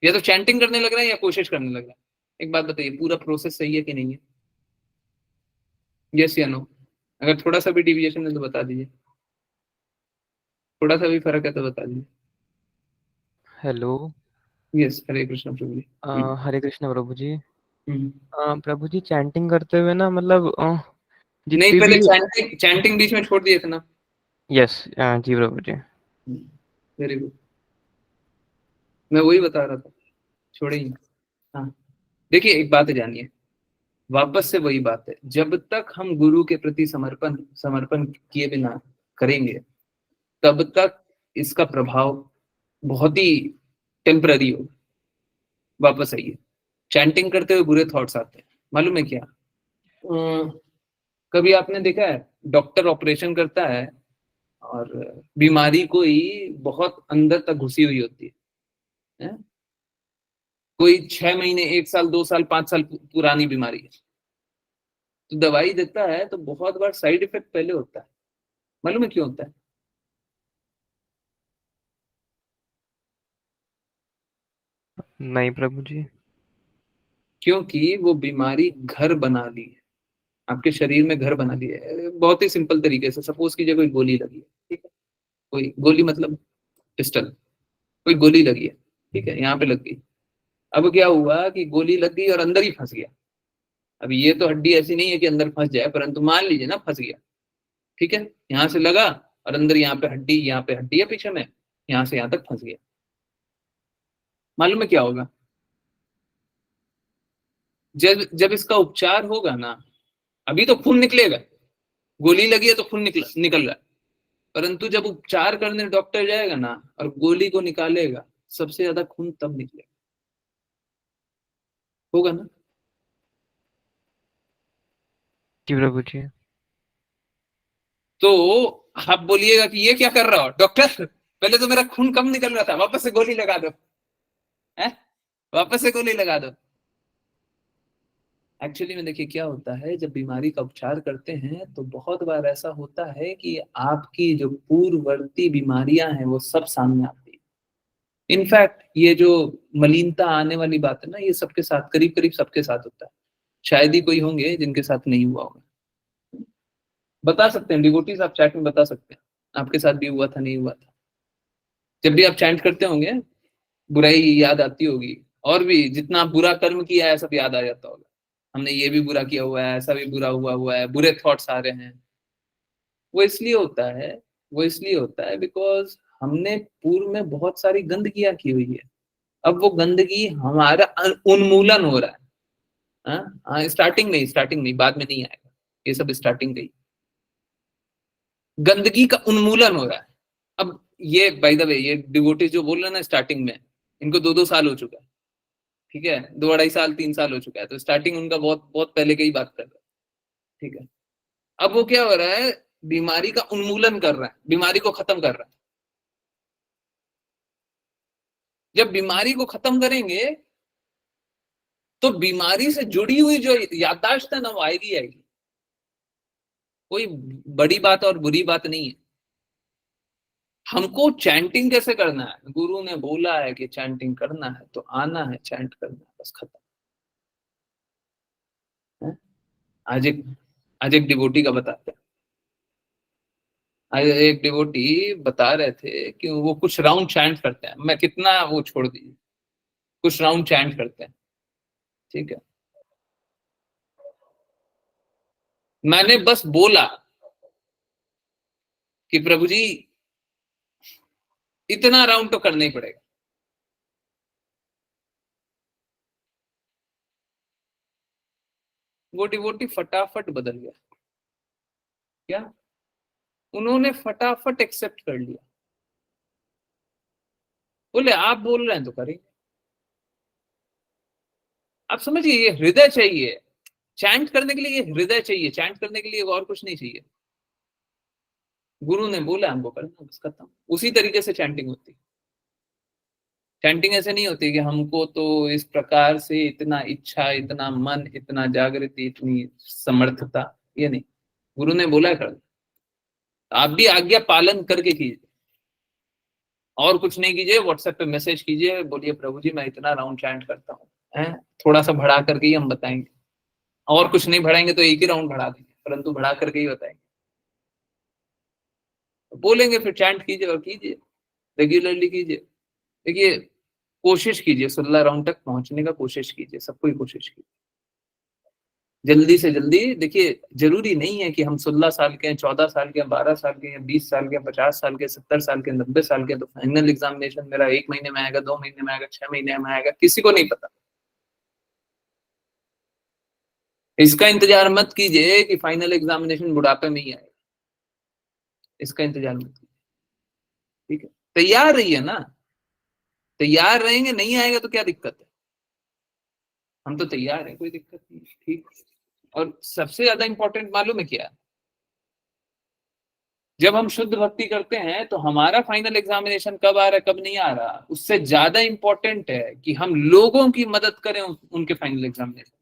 या तो चैंटिंग करने लग रहे हैं या कोशिश करने लग रहे हैं। एक बात बताइए, पूरा प्रोसेस सही है कि नहीं है? यस या नो? अगर थोड़ा सा भी डिविएशन है तो बता दीजिए, थोड़ा सा भी फर्क है तो बता दीजिए। हेलो। यस, हरे कृष्ण प्रभु जी। हरे कृष्ण प्रभु जी। हम्म। प्रभु जी चैंटिंग करते हुए ना मतलब नहीं, जितनी पहले भी। चैंटिंग चैंटिंग बीच में छोड़ दिए थे ना? यस जी प्रभु जी। वेरी गुड, मैं वही बता रहा था, छोड़े ही। हाँ, देखिए एक बात जानिए, वापस से वही बात है, जब तक हम गुरु के प्रति समर्पण समर्पण किए बिना करेंगे, तब तक इसका प्रभाव बहुत ही टेम्पररी होगा। वापस आइए, चैंटिंग करते हुए बुरे थॉट्स आते हैं, मालूम है क्या? कभी आपने देखा है डॉक्टर ऑपरेशन करता है और बीमारी कोई बहुत अंदर तक घुसी हुई होती है? कोई 6 महीने, 1 साल, 2 साल, 5 साल पुरानी बीमारी है, तो दवाई देता है तो बहुत बार साइड इफेक्ट पहले होता है। मालूम है क्यों होता है? नहीं प्रभु जी। क्योंकि वो बीमारी घर बना ली है, आपके शरीर में घर बना ली है। बहुत ही सिंपल तरीके से, सपोज कीजिए कोई गोली लगी है, ठीक है, कोई गोली मतलब पिस्टल, कोई गोली लगी है, ठीक है, यहाँ पे लग गई। अब क्या हुआ कि गोली लग गई और अंदर ही फंस गया। अब ये तो हड्डी ऐसी नहीं है कि अंदर फंस जाए, परंतु मान लीजिए ना फंस गया, ठीक है, यहाँ से लगा और अंदर यहाँ पे हड्डी है पीछे में, यहाँ से यहाँ तक फंस गया। मालूम है क्या होगा? जब जब इसका उपचार होगा ना, अभी तो खून निकलेगा, गोली लगी है तो खून निकल रहा है, परंतु जब उपचार करने डॉक्टर जाएगा ना और गोली को निकालेगा, सबसे ज्यादा खून तब निकलेगा, होगा ना? जी प्रभु जी। तो आप बोलिएगा कि ये क्या कर रहा हो डॉक्टर, पहले तो मेरा खून कम निकल रहा था, वापस से गोली लगा दो, है, वापस से गोली लगा दो। एक्चुअली में देखिए क्या होता है, जब बीमारी का उपचार करते हैं तो बहुत बार ऐसा होता है कि आपकी जो पूर्ववर्ती बीमारियां हैं वो सब सामने आती है। इनफैक्ट ये जो मलिनता आने वाली बात है ना, ये सबके साथ, करीब करीब सबके साथ होता है, शायद ही कोई होंगे जिनके साथ नहीं हुआ होगा। बता सकते हैं डिवोटीज, आप चैट में बता सकते हैं आपके साथ भी हुआ था नहीं हुआ था। जब भी आप चैंट करते होंगे, बुराई याद आती होगी, और भी जितना आप बुरा कर्म किया है सब याद आ जाता होगा, हमने ये भी बुरा किया हुआ है, ऐसा भी बुरा हुआ हुआ है, बुरे थॉट्स आ रहे हैं। वो इसलिए होता है, वो इसलिए होता है बिकॉज हमने पूर्व में बहुत सारी गंदगियां की हुई है। अब वो गंदगी हमारा उन्मूलन हो रहा है। स्टार्टिंग नहीं, बाद में नहीं आएगा, ये सब स्टार्टिंग गई, गंदगी का उन्मूलन हो रहा है। अब ये बाय द वे, ये डिवोटी जो बोल रहे हैं ना स्टार्टिंग में, इनको 2-2 साल हो चुका है, ठीक है, 2-2.5 साल 3 साल हो चुका है, तो स्टार्टिंग उनका बहुत बहुत पहले की ही बात कर रहा है, ठीक है। अब वो क्या हो रहा है, बीमारी का उन्मूलन कर रहा है, बीमारी को खत्म कर रहा है। जब बीमारी को खत्म करेंगे तो बीमारी से जुड़ी हुई जो याददाश्त है ना, वो आएगी आएगी। कोई बड़ी बात और बुरी बात नहीं है। हमको चैंटिंग कैसे करना है, गुरु ने बोला है कि चैंटिंग करना है तो आना है, चैंट करना है, बस खत्म है? आज एक डिवोटी का बताते हैं। आज एक डिवोटी बता रहे थे कि वो कुछ राउंड चैंट करते हैं, मैं कितना वो छोड़ दीजिए, कुछ राउंड चैंट करते हैं, ठीक है। मैंने बस बोला कि प्रभु जी इतना राउंड तो करना ही पड़ेगा, वो डिवोटी फटाफट बदल गया। क्या? उन्होंने फटाफट एक्सेप्ट कर लिया। बोले आप बोल रहे हैं तो करेंगे। आप समझिए, ये हृदय चाहिए चैंट करने के लिए, ये हृदय चाहिए चैंट करने के लिए, और कुछ नहीं चाहिए। गुरु ने बोला हमको करना, बस खत्म। उसी तरीके से चैंटिंग होती है। चैंटिंग ऐसे नहीं होती कि हमको तो इस प्रकार से इतना इच्छा, इतना मन, इतना जागृति, इतनी समर्थता, ये नहीं। गुरु ने बोला कर, आप भी आज्ञा पालन करके कीजिए, और कुछ नहीं कीजिए। व्हाट्सएप पे मैसेज कीजिए, बोलिए प्रभु जी मैं इतना राउंड चैंट करता हूँ, हैं थोड़ा सा बढ़ा करके ही हम बताएंगे, और कुछ नहीं बढ़ाएंगे तो एक ही राउंड बढ़ा देंगे, परंतु बढ़ा करके ही बताएंगे। बोलेंगे फिर चैंट कीजिए और कीजिए, रेगुलरली कीजिए। देखिए कोशिश कीजिए 16 राउंड तक पहुंचने का, कोशिश कीजिए, सबको ही कोशिश कीजिए जल्दी से जल्दी। देखिए जरूरी नहीं है कि हम 16 साल के हैं, 14 साल के हैं, 12 साल के हैं, 20 साल के हैं, 50 साल के, 70 साल के, 90 साल के। तो फाइनल एग्जामिनेशन मेरा 1 महीने में आएगा, 2 महीने में आएगा, 6 महीने में आएगा, किसी को नहीं पता। इसका इंतजार मत कीजिए कि फाइनल एग्जामिनेशन बुढ़ापे में ही आएगा, इसका इंतजार मत कीजिए। ठीक है, तैयार रहिए ना, तैयार रहेंगे, नहीं आएगा तो क्या दिक्कत है, हम तो तैयार हैं, कोई दिक्कत नहीं। ठीक। और सबसे ज्यादा इंपॉर्टेंट मालूम है क्या? जब हम शुद्ध भक्ति करते हैं तो हमारा फाइनल एग्जामिनेशन कब आ रहा है, कब नहीं आ रहा, उससे ज्यादा इंपॉर्टेंट है कि हम लोगों की मदद करें उनके फाइनल एग्जामिनेशन।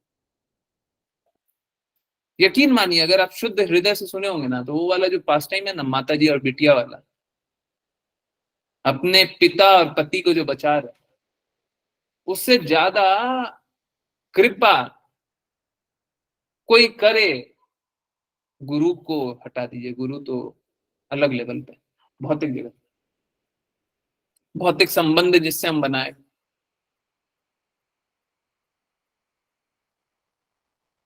यकीन मानिए, अगर आप शुद्ध हृदय से सुने होंगे ना, तो वो वाला जो पास टाइम है ना, माता जी और बिटिया वाला, अपने पिता और पति को जो बचा रहे, उससे ज्यादा कृपा कोई करे। गुरु को हटा दीजिए, गुरु तो अलग लेवल पे, भौतिक जगत, भौतिक संबंध जिससे हम बनाए,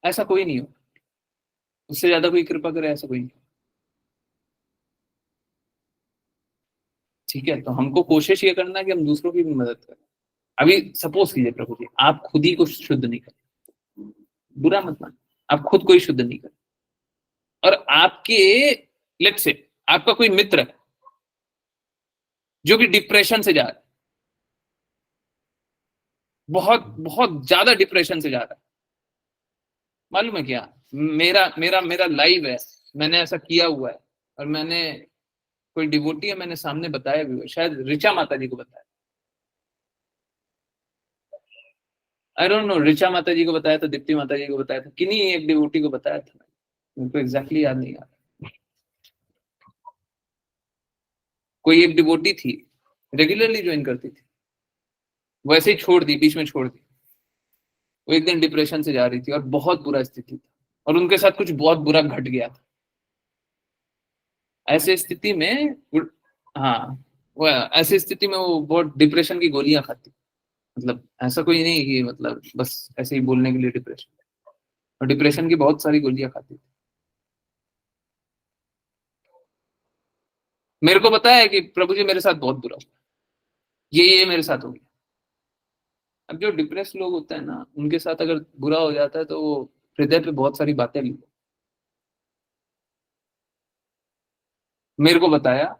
ऐसा कोई नहीं हो। उससे ज्यादा कोई कृपा करे, ऐसा कोई नहीं। ठीक है, तो हमको कोशिश ये करना कि हम दूसरों की भी मदद करें। अभी सपोज कीजिए प्रभु जी आप खुद ही को शुद्ध नहीं करें, बुरा मत मान, आप खुद को ही शुद्ध नहीं करें, और आपके लेट से आपका कोई मित्र है जो कि डिप्रेशन से जा रहा है, बहुत बहुत ज्यादा डिप्रेशन से जा रहा है। मालूम है क्या, मेरा मेरा मेरा लाइव है, मैंने ऐसा किया हुआ है, और मैंने कोई डिवोटी है, मैंने सामने बताया भी हुआ, शायद ऋचा माता जी को बताया, आई डोंट नो, ऋचा माता जी को बताया था, दीप्ति माता जी को बताया था, किन्हीं एक डिवोटी को बताया था, उनको एग्जैक्टली याद नहीं आ रहा। कोई एक डिवोटी थी, रेगुलरली ज्वाइन करती थी, वैसे ही छोड़ दी, बीच में छोड़ दी। वो एक दिन डिप्रेशन से जा रही थी और बहुत बुरा स्थिति था, और उनके साथ कुछ बहुत बुरा घट गया था। ऐसे स्थिति में हाँ, वो ऐसी स्थिति में वो बहुत डिप्रेशन की गोलियां खाती। मतलब ऐसा कोई नहीं कि मतलब बस ऐसे ही बोलने के लिए डिप्रेशन, और डिप्रेशन की बहुत सारी गोलियां खाती थी। मेरे को बताया है कि प्रभु जी मेरे साथ बहुत बुरा हुआ, ये मेरे साथ हो गया। अब जो डिप्रेस लोग होते हैं ना, उनके साथ अगर बुरा हो जाता है तो वो हृदय पे बहुत सारी बातें लिखते। मेरे को बताया,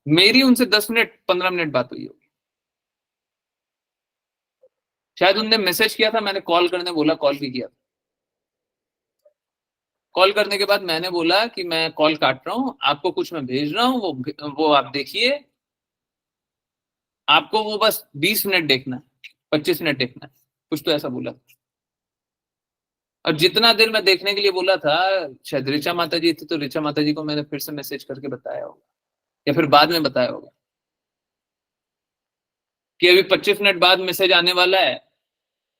मेरी उनसे 10 मिनट 15 मिनट बात हुई होगी, शायद उनने मैसेज किया था, मैंने कॉल करने बोला, कॉल भी किया। कॉल करने के बाद मैंने बोला कि मैं कॉल काट रहा हूं, आपको कुछ मैं भेज रहा हूं, वो आप देखिए, आपको वो बस 20 मिनट देखना है, 25 मिनट देखना है, कुछ तो ऐसा बोला। और जितना देर मैं देखने के लिए बोला था, शायद ऋचा माता जी थी, तो ऋचा माता जी को मैंने फिर से मैसेज करके बताया होगा, या फिर बाद में बताया होगा कि अभी 25 मिनट बाद मैसेज आने वाला है।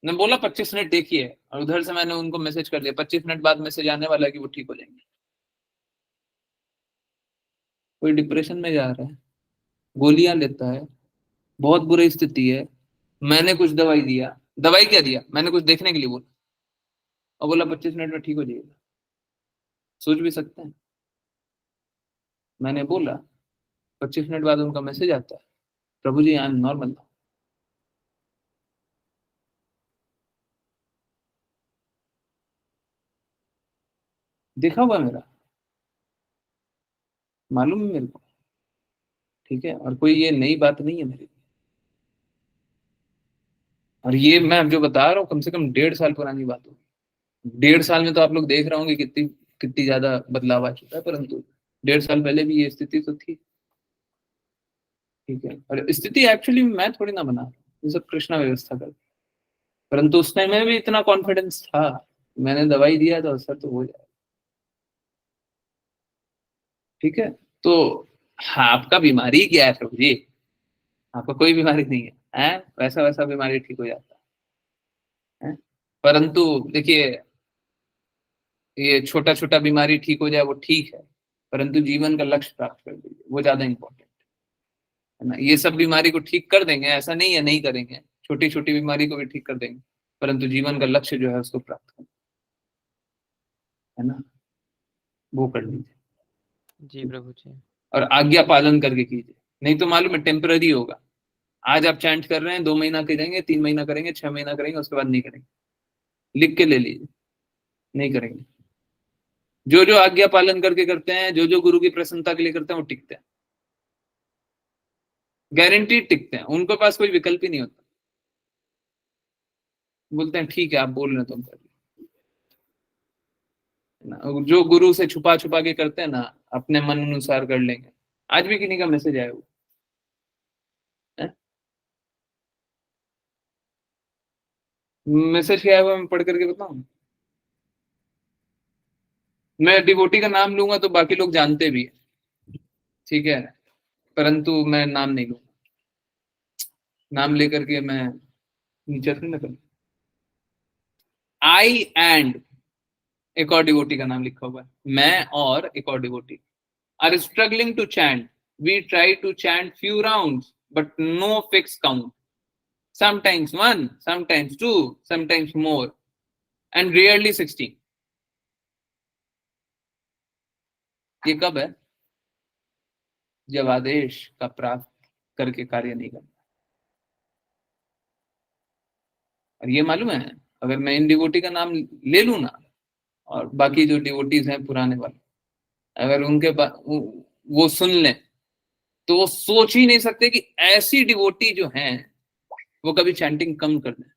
मैं बोला 25 मिनट देखिए, और उधर से मैंने उनको मैसेज कर दिया 25 मिनट बाद मैसेज आने वाला है कि वो ठीक हो जाएंगे। कोई डिप्रेशन में जा रहा है, गोलियां लेता है, बहुत बुरी स्थिति है, मैंने कुछ दवाई दिया, दवाई क्या दिया, मैंने कुछ देखने के लिए बोला, और बोला 25 मिनट में ठीक हो जाएगा। सोच भी सकते हैं, मैंने बोला 25 मिनट बाद उनका मैसेज आता है, प्रभु जी आई एम नॉर्मल। देखा हुआ मेरा, मालूम है मेरे को, ठीक है। और कोई ये नई बात नहीं है मेरे लिए। और ये मैं जो बता रहा हूँ कम से कम 1.5 साल पुरानी बात हो। 1.5 साल में तो आप लोग देख रहे होंगे कितनी कितनी ज्यादा बदलाव आ चुका है, परंतु 1.5 साल पहले भी ये स्थिति तो थी, ठीक है। और स्थिति एक्चुअली मैं थोड़ी ना बना, ये सब कृष्णा व्यवस्था कर, परंतु उस टाइम में भी इतना कॉन्फिडेंस था, मैंने दवाई दिया तो असर तो हो जाए, ठीक है। तो हाँ, आपका बीमारी क्या है प्रभु जी? आपको कोई बीमारी नहीं है, हैं? वैसा वैसा बीमारी ठीक हो जाता है। परंतु देखिए, ये छोटा छोटा बीमारी ठीक हो जाए वो ठीक है, परंतु जीवन का लक्ष्य प्राप्त कर दीजिए, वो ज्यादा इंपॉर्टेंट है ना। ये सब बीमारी को ठीक कर देंगे ऐसा नहीं है, नहीं करेंगे, छोटी छोटी बीमारी को भी ठीक कर देंगे, परंतु जीवन का लक्ष्य जो है उसको प्राप्त करना है ना, वो कर लीजिए। जी प्रभु जी। और आज्ञा पालन करके कीजिए, नहीं तो मालूम है टेम्पररी होगा। आज आप चैंट कर रहे हैं, 2 महीना करेंगे, 3 महीना करेंगे, 6 महीना करेंगे, उसके बाद नहीं करेंगे, लिख के ले लीजिए, नहीं करेंगे। जो जो आज्ञा पालन करके करते हैं, जो जो गुरु की प्रसन्नता के लिए करते हैं, वो टिकते हैं, गारंटी टिकते हैं, उनके पास कोई विकल्प ही नहीं होता। बोलते हैं ठीक है आप बोल रहे हैं तो हम कर लेंगे। जो गुरु से छुपा छुपा के करते हैं ना, अपने मन अनुसार कर लेंगे। आज भी किन्हीं का मैसेज आया हुआ है, मैसेज क्या आया हुआ मैं पढ़ करके बताऊं। मैं डिवोटी का नाम लूंगा तो बाकी लोग जानते भी है, ठीक है, परंतु मैं नाम नहीं लूंगा, नाम लेकर के मैं नीचे थोड़ी ना करूँ। आई एंड एक और डिवोटी का नाम लिखा हुआ है, मैं और एक और devotee are struggling to chant, we try to chant few rounds but no fix count, sometimes 1, sometimes 2, sometimes more, and rarely 16. ये कब है? जब आदेश का प्राप्त करके कार्य नहीं करना। और ये मालूम है, अगर मैं इन डिवोटी का नाम ले लूं ना, और बाकी जो डिवोटीज हैं पुराने वाले, अगर उनके वो सुन लें, तो वो सोच ही नहीं सकते कि ऐसी डिवोटी जो हैं वो कभी चैंटिंग कम कर दें,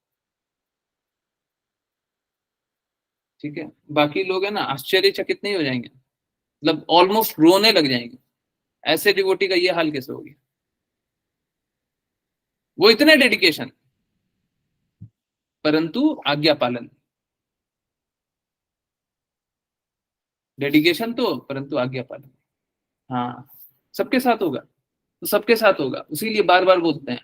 ठीक है। बाकी लोग है ना आश्चर्यचकित नहीं हो जाएंगे, मतलब ऑलमोस्ट रोने लग जाएंगे, ऐसे डिवोटी का ये हाल कैसे हो गया? वो इतने डेडिकेशन, परंतु आज्ञा पालन, डेडिकेशन तो परंतु आज्ञा पालन। हाँ, सबके साथ होगा, तो सबके साथ होगा, उसीलिए बार बार बोलते हैं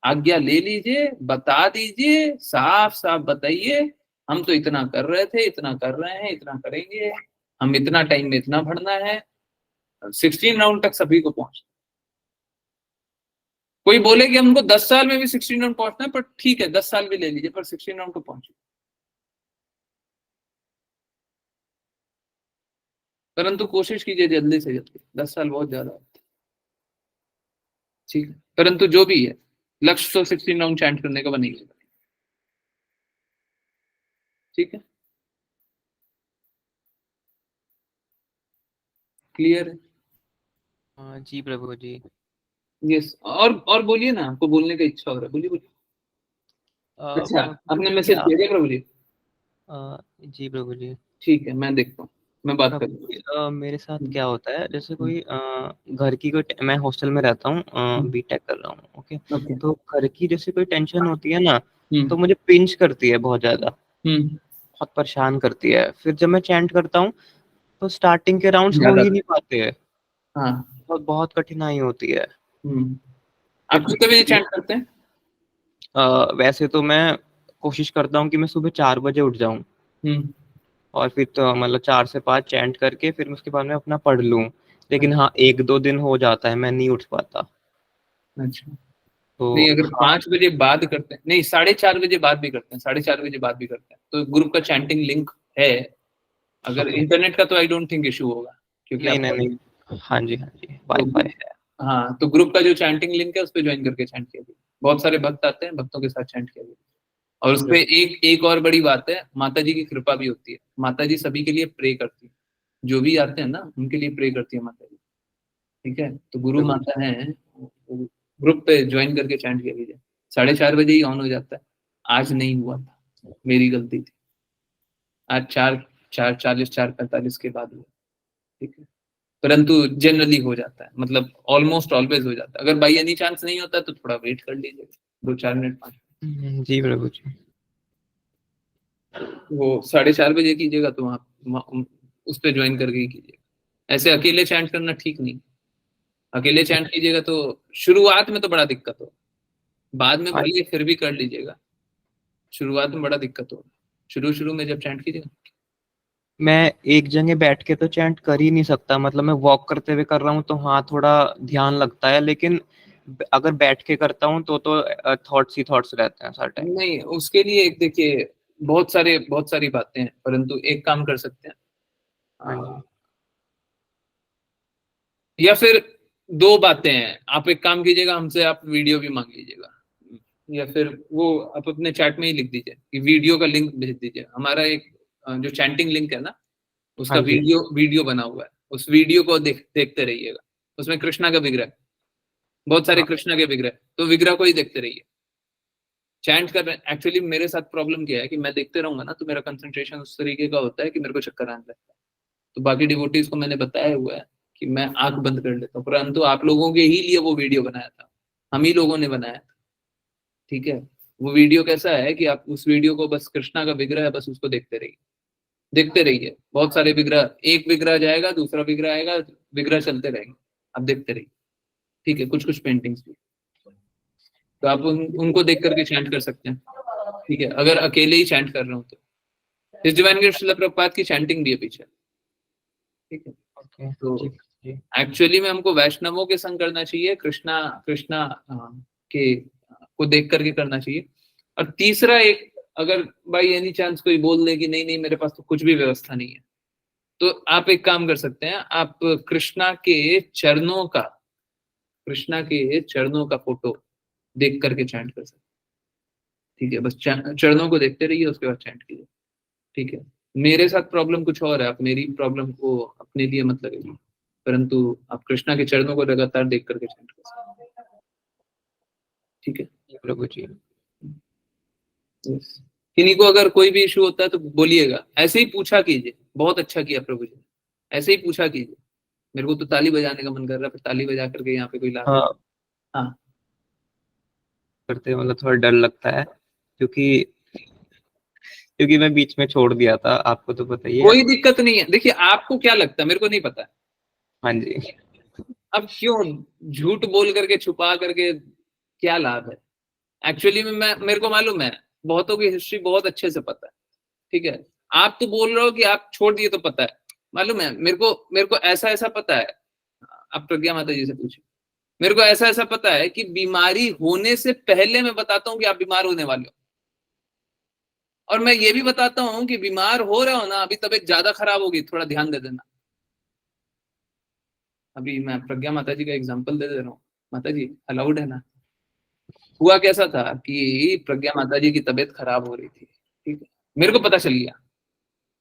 आज्ञा ले लीजिए, बता दीजिए, साफ साफ बताइए, हम तो इतना कर रहे थे, इतना कर रहे हैं, इतना करेंगे, हम इतना टाइम में इतना पढ़ना है। 16 राउंड तक सभी को पहुंचना। कोई बोले कि हमको 10 साल में भी 16 राउंड पहुंचना है, पर ठीक है 10 साल भी ले लीजिए, पर 16 राउंड को पहुंचे, परंतु कोशिश कीजिए जल्दी से जल्दी। 10 साल बहुत ज्यादा है, ठीक है, परंतु जो भी है लक्ष्य तो 16 राउंड चैंट करने का बनेगा, ठीक है, क्लियर है? जी प्रभु जी। यस, और बोलिए ना, आपको बोलने का इच्छा हो रहा है, बोलिए बोलिए। अच्छा, आपने मैसेज किया क्या प्रभु जी? जी प्रभु जी। ठीक है, मैं देखता हूँ, मैं बात प्रभु करूँ। जी, मेरे साथ क्या होता है, जैसे कोई घर की कोई, मैं हॉस्टल में रहता हूँ, बीटेक कर रहा हूँ, ओके। ओके। तो घर की जैसे कोई टेंशन होती है ना, तो हम्म मुझे पिंच करती है बहुत ज्यादा, हम्म बहुत परेशान करती है। फिर जब मैं चैंट करता हूँ तो स्टार्टिंग के राउंड्स हो ज्यादा, ही नहीं पाते हैं, हाँ। बहुत बहुत कठिनाई होती है। आप कितने बजे चैंट करते हैं? वैसे तो मैं कोशिश करता हूँ कि मैं सुबह 4 बजे उठ जाऊँ, हम्म और फिर तो मतलब 4 से 5 चैंट करके फिर उसके बाद में अपना पढ़ लूँ। लेकिन हाँ, 1-2 दिन हो जाता है मैं नहीं उठ पाता। अच्छा, तो नहीं, अगर हाँ, 5 बजे बाद करते हैं, नहीं 4:30 बजे बाद भी करते हैं, 4:30 बजे बाद भी करते हैं, तो ग्रुप का चैंटिंग लिंक है। अगर ओके। इंटरनेट का तो आई डोंट थिंक इशू होगा, क्योंकि नहीं आप नहीं नहीं, हाँ जी हाँ जी, तो, वाईफाई है। हाँ, तो ग्रुप का जो चैंटिंग लिंक है उस पर ज्वाइन करके चैंट किया, बहुत सारे भक्त आते हैं, भक्तों के साथ चैंट किया। और उसपे एक एक और बड़ी बात है, माता जी की कृपा भी होती है, माता जी सभी के लिए प्रे करती है, जो भी आते हैं ना उनके लिए प्रे करती है माता जी, ठीक है। तो गुरु माता है, ग्रुप पे ज्वाइन करके चैंट किया कीजिए। 4:30 बजे ही ऑन हो जाता है। आज नहीं हुआ था, मेरी गलती थी। आज 4:40 4:45 के बाद हुआ, ठीक है। परंतु जनरली हो जाता है, मतलब ऑलमोस्ट ऑलवेज हो जाता है। अगर बाई एनी चांस नहीं होता तो थोड़ा वेट कर लीजिए, 2-4 मिनट 5 जी प्रभु जी। वो 4:30 बजे कीजिएगा तो आप उस पर ज्वाइन करके ही कीजिएगा। ऐसे अकेले चैंट करना ठीक नहीं। अकेले चैंट कीजिएगा तो शुरुआत में तो बड़ा दिक्कत हो, बाद में भले फिर भी कर लीजिएगा। शुरुआत में बड़ा दिक्कत हो, शुरू में जब चैंट कीजिएगा। मैं एक जगह बैठ के तो चैंट कर ही नहीं सकता, मतलब मैं वॉक करते हुए कर रहा हूँ तो हाँ थोड़ा ध्यान लगता है, लेकिन अगर बैठ के करता हूँ तो थॉट्स ही थॉट्स रहते हैं सारे टाइम। नहीं, उसके लिए एक देखिए बहुत सारी बातें हैं, परंतु एक काम कर सकते हैं। हाँ या फिर दो बातें हैं, आप एक काम कीजिएगा, हमसे आप वीडियो भी मांग लीजिएगा, या फिर वो आप अपने चैट में ही लिख दीजिए कि वीडियो का लिंक भेज दीजिए। हमारा एक जो चैंटिंग लिंक है ना, उसका हाँ जी। वीडियो बना हुआ है, उस वीडियो को देखते रहिएगा। उसमें कृष्णा का विग्रह, बहुत सारे हाँ कृष्णा के विग्रह, तो विग्रह को ही देखते रहिए। चैंट कर रहे हैं, एक्चुअली मेरे साथ प्रॉब्लम क्या है कि मैं देखते रहूंगा ना तो मेरा कंसंट्रेशन उस तरीके का होता है कि मेरे को चक्कर आने लगता है। तो बाकी डिवोटीज को मैंने बताया हुआ है कि मैं आंख बंद कर लेता हूँ, परंतु आप लोगों के ही लिए वो वीडियो बनाया था, हम ही लोगों ने बनाया था, ठीक है। वो वीडियो कैसा है कि आप उस वीडियो को, बस कृष्णा का विग्रह है, बस उसको देखते रहिए। बहुत सारे विग्रह, एक विग्रह जाएगा, दूसरा विग्रह आएगा, विग्रह चलते रहेंगे, आप देखते रहिए, ठीक है। कुछ पेंटिंग्स भी, तो आप उनको देख करके चैंट कर सकते हैं, ठीक है। अगर अकेले ही चैंट कर रहे हो तो इस डिवाइन गिफ्ट शिला प्रभुपाद की चैंटिंग भी है पीछे, ठीक है। ओके तो जी जी। एक्चुअली में हमको वैष्णवों के संग करना चाहिए, कृष्णा कृष्णा के को देख करके करना चाहिए। और तीसरा एक, अगर बाई एनी चांस कोई बोल दे कि नहीं नहीं मेरे पास तो कुछ भी व्यवस्था नहीं है, तो आप एक काम कर सकते हैं, आप कृष्णा के चरणों का फोटो देख करके चैंट कर सकते हैं, ठीक है। बस चरणों को देखते रहिए, उसके बाद चैंट कीजिए, ठीक है। मेरे साथ प्रॉब्लम कुछ और है, आप मेरी प्रॉब्लम को अपने लिए मत लगेगी, परंतु आप कृष्णा के चरणों को लगातार देख करके चैंट कर सकते हैं, ठीक है। जी प्रभु जी। Yes. किन्हीं को अगर कोई भी इशू होता है तो बोलिएगा, ऐसे ही पूछा कीजिए। बहुत अच्छा किया प्रभु जी, ऐसे ही पूछा कीजिए। मेरे को तो ताली बजाने का मन कर रहा है, फिर ताली बजा करके यहाँ पे कोई ला दे। हाँ हाँ, करते मतलब थोड़ा डर लगता है, क्योंकि क्योंकि मैं बीच में छोड़ दिया था, आपको तो पता ही है। कोई दिक्कत नहीं है। देखिए आपको क्या लगता है, मेरे को नहीं पता है। हाँ जी। अब क्यों झूठ बोल करके, छुपा करके क्या लाभ है। एक्चुअली में मैं, मेरे को मालूम है, बहुतों की हिस्ट्री बहुत अच्छे से पता है, ठीक है। आप तो बोल रहे हो कि आप छोड़ दिए, तो पता है, मालूम है मेरे को ऐसा ऐसा पता है। आप प्रज्ञा माता जी से पूछिए, मेरे को ऐसा ऐसा पता है कि बीमारी होने से पहले मैं बताता हूँ कि आप बीमार होने वाले हो, और मैं ये भी बताता हूँ कि बीमार हो रहे हो ना, अभी तबीयत ज्यादा खराब होगी, थोड़ा ध्यान दे देना। अभी मैं प्रज्ञा माता जी का एग्जाम्पल दे रहा हूँ, माता जी अलाउड है ना। हुआ कैसा था कि प्रज्ञा माता जी की तबीयत खराब हो रही थी, ठीक है। मेरे को पता चल गया,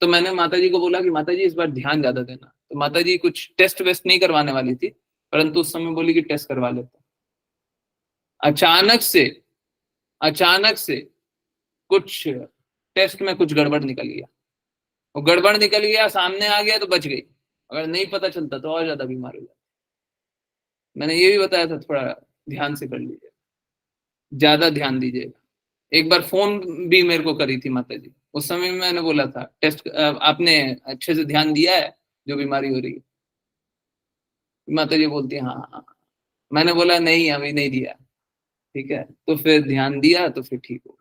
तो मैंने माता जी को बोला कि माता जी इस बार ध्यान ज्यादा देना। तो माता जी कुछ टेस्ट वेस्ट नहीं करवाने वाली थी, परंतु उस समय बोली कि टेस्ट करवा लेते। अचानक से कुछ टेस्ट में कुछ गड़बड़ निकल गया, और गड़बड़ निकल गया, सामने आ गया तो बच गई, अगर नहीं पता चलता तो और ज्यादा बीमार हो जाता। मैंने ये भी बताया था, थोड़ा ध्यान से कर लीजिए, ज्यादा ध्यान दीजिएगा। एक बार फोन भी मेरे को करी थी माता जी, उस समय मैंने बोला था टेस्ट आपने अच्छे से ध्यान दिया है जो बीमारी हो रही है। माता जी बोलती है हाँ हाँ हाँ। मैंने बोला नहीं अभी नहीं दिया, ठीक है। तो फिर ध्यान दिया तो फिर ठीक हो।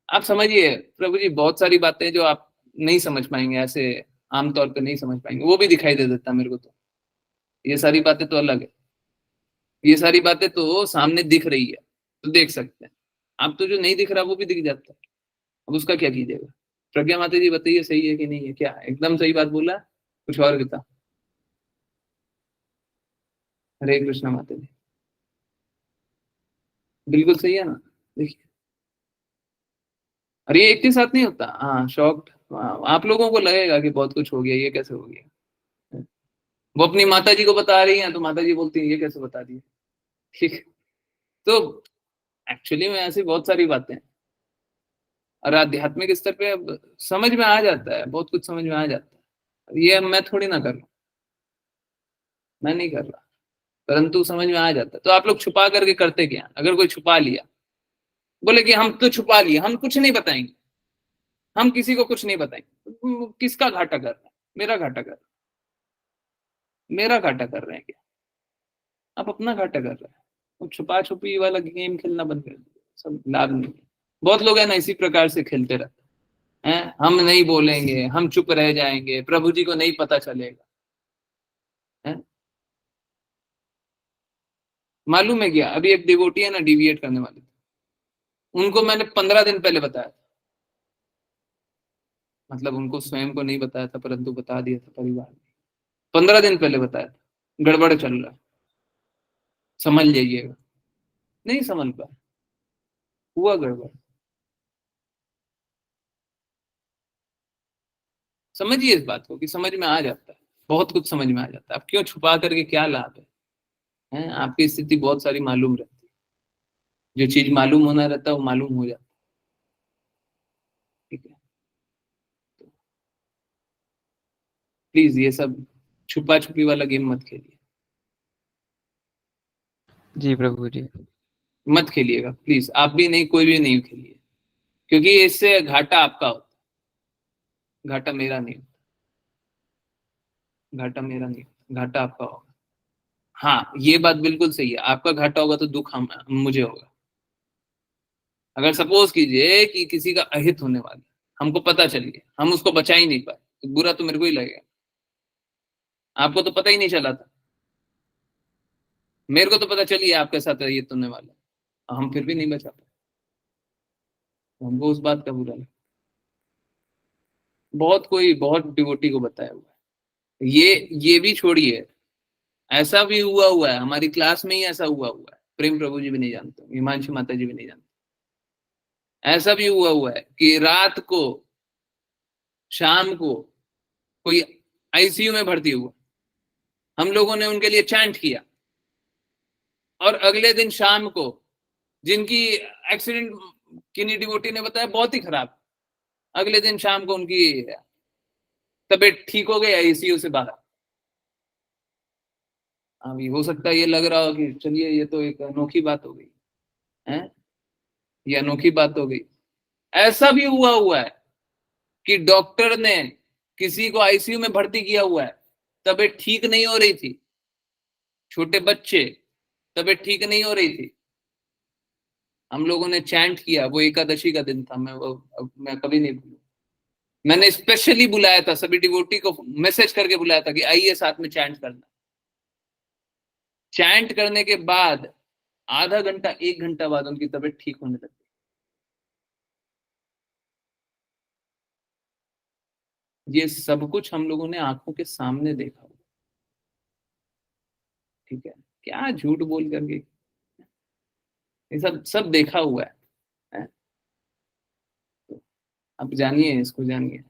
आप समझिए प्रभु जी, बहुत सारी बातें जो आप नहीं समझ पाएंगे, ऐसे आमतौर पर नहीं समझ पाएंगे, वो भी दिखाई दे देता है मेरे को। तो ये सारी बातें तो अलग है, ये सारी बातें तो सामने दिख रही है तो देख सकते हैं। आप तो जो नहीं दिख रहा वो भी दिख जाता है, अब उसका क्या कीजिएगा। प्रज्ञा माता जी बताइए सही है कि नहीं है, क्या एकदम सही बात बोला, कुछ और बता। हरे कृष्णा माता जी, बिल्कुल सही है ना। देखिए, अरे ये एक के साथ नहीं होता। हाँ शॉक्ड, आप लोगों को लगेगा कि बहुत कुछ हो गया, ये कैसे हो गया। वो अपनी माता जी को बता रही हैं तो माता जी बोलती हैं ये कैसे बता दिए। ठीक है, तो एक्चुअली में ऐसी बहुत सारी बातें हैं और आध्यात्मिक स्तर पे अब समझ में आ जाता है, बहुत कुछ समझ में आ जाता है। ये मैं थोड़ी ना कर रहा, मैं नहीं कर रहा, परंतु समझ में आ जाता है। तो आप लोग छुपा करके करते क्या? अगर कोई छुपा लिया, बोले कि हम तो छुपा लिए, हम कुछ नहीं बताएंगे, हम किसी को कुछ नहीं बताएंगे, किसका घाटा कर रहे हैं? मेरा घाटा कर रहे हैं, मेरा घाटा कर रहे हैं क्या? आप अपना घाटा कर रहे हैं। वो छुपा छुपी वाला गेम खेलना बंद कर दीजिए, सब लाभ नहीं है। बहुत लोग है ना इसी प्रकार से खेलते रहते हैं, हम नहीं बोलेंगे, हम चुप रह जाएंगे, प्रभु जी को नहीं पता चलेगा। है? मालूम है क्या, अभी एक डिवोटी है ना डिविएट करने वाले, उनको मैंने 15 दिन पहले बताया था, मतलब उनको स्वयं को नहीं बताया था परंतु बता दिया था परिवार में। 15 दिन पहले बताया था, गड़बड़ चल रहा है, समझ जाइएगा। नहीं समझ पाया, हुआ गड़बड़। समझिए इस बात को कि समझ में आ जाता है, बहुत कुछ समझ में आ जाता है। अब क्यों छुपा करके क्या लाभ है? हैं? आपकी स्थिति बहुत सारी मालूम रहती है, जो चीज मालूम होना रहता है वो मालूम हो जाता है। ठीक है, प्लीज ये सब छुपा छुपी वाला गेम मत खेलिए, जी प्रभु जी। मत खेलिएगा प्लीज, आप भी नहीं, कोई भी नहीं खेलिए, क्योंकि इससे घाटा आपका होता है, घाटा मेरा नहीं होता, घाटा मेरा नहीं होता, घाटा आपका होगा। हाँ ये बात बिल्कुल सही है, आपका घाटा होगा तो दुख हम मुझे होगा। अगर सपोज कीजिए कि किसी का अहित होने वाला, हमको पता चल गया, हम उसको बचा ही नहीं पाए, तो बुरा तो मेरे को ही लगेगा। आपको तो पता ही नहीं चला था, मेरे को तो पता चलिए आपके साथ अहित होने वाला, हम फिर भी नहीं बचा पाए, हमको उस बात का बुरा लगा। बहुत कोई बहुत डिवोटी को बताया हुआ है। ये भी छोड़िए, ऐसा भी हुआ है हमारी क्लास में ही, ऐसा हुआ है। प्रेम प्रभु जी भी नहीं जानते, हिमांशु माता जी भी नहीं जानते। ऐसा भी हुआ है कि रात को, शाम को कोई आईसीयू में भर्ती हुआ, हम लोगों ने उनके लिए चैंट किया, और अगले दिन शाम को जिनकी एक्सीडेंट, किन्हीं डिवोटी ने बताया बहुत ही खराब, अगले दिन शाम को उनकी तबीयत ठीक हो गई, आईसीयू से बाहर। अभी हो सकता है ये लग रहा हो कि चलिए ये तो एक अनोखी बात हो गई है, ये अनोखी बात हो गई। ऐसा भी हुआ है कि डॉक्टर ने किसी को आईसीयू में भर्ती किया हुआ है, तबीयत ठीक नहीं हो रही थी, छोटे बच्चे, तबीयत ठीक नहीं हो रही थी, हम लोगों ने चैंट किया। वो एकादशी का दिन था, मैं कभी नहीं भूलूं। मैंने स्पेशली बुलाया था, सभी डिवोटी को मैसेज करके बुलाया था कि आइए साथ में चैंट करना। चैंट करने के बाद आधा घंटा 1 घंटा बाद उनकी तबीयत ठीक होने लगी। ये सब कुछ हम लोगों ने आंखों के सामने देखा हुआ। ठीक है, क्या झूठ बोल करके, ये सब सब देखा हुआ है? तो अब जानिए, इसको जानिए।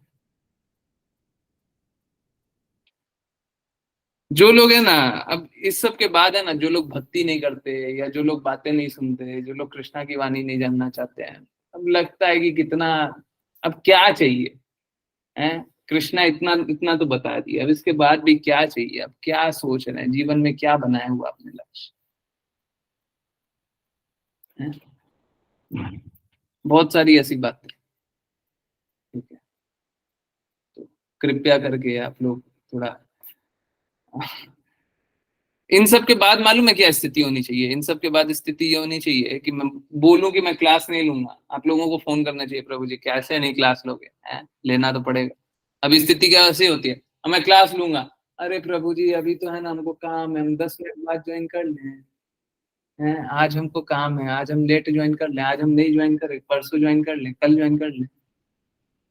जो लोग है ना, अब इस सब के बाद है ना, जो लोग भक्ति नहीं करते, या जो लोग बातें नहीं सुनते, जो लोग कृष्णा की वाणी नहीं जानना चाहते हैं, अब लगता है कि कितना, अब क्या चाहिए है? कृष्णा इतना इतना तो बता दिया, अब इसके बाद भी क्या चाहिए? अब क्या सोच रहे हैं जीवन में, क्या बनाया हुआ अपने लक्ष्य है? बहुत सारी ऐसी बातें। ठीक है, तो कृपया करके आप लोग थोड़ा, इन सब के बाद मालूम है क्या स्थिति होनी चाहिए? इन सब के बाद स्थिति ये होनी चाहिए कि मैं बोलूं कि मैं क्लास नहीं लूंगा, आप लोगों को फोन करना चाहिए, प्रभु जी कैसे नहीं क्लास लोगे? लेना तो पड़ेगा। अब स्थिति क्या ऐसी होती है, अब मैं क्लास लूंगा, अरे प्रभु जी अभी तो है ना हमको काम है, हम 10 मिनट बाद ज्वाइन कर लें, हैं आज हमको काम है, आज हम लेट ज्वाइन कर लें, आज हम नहीं ज्वाइन करें, परसों ज्वाइन कर लें, कल ज्वाइन कर लें।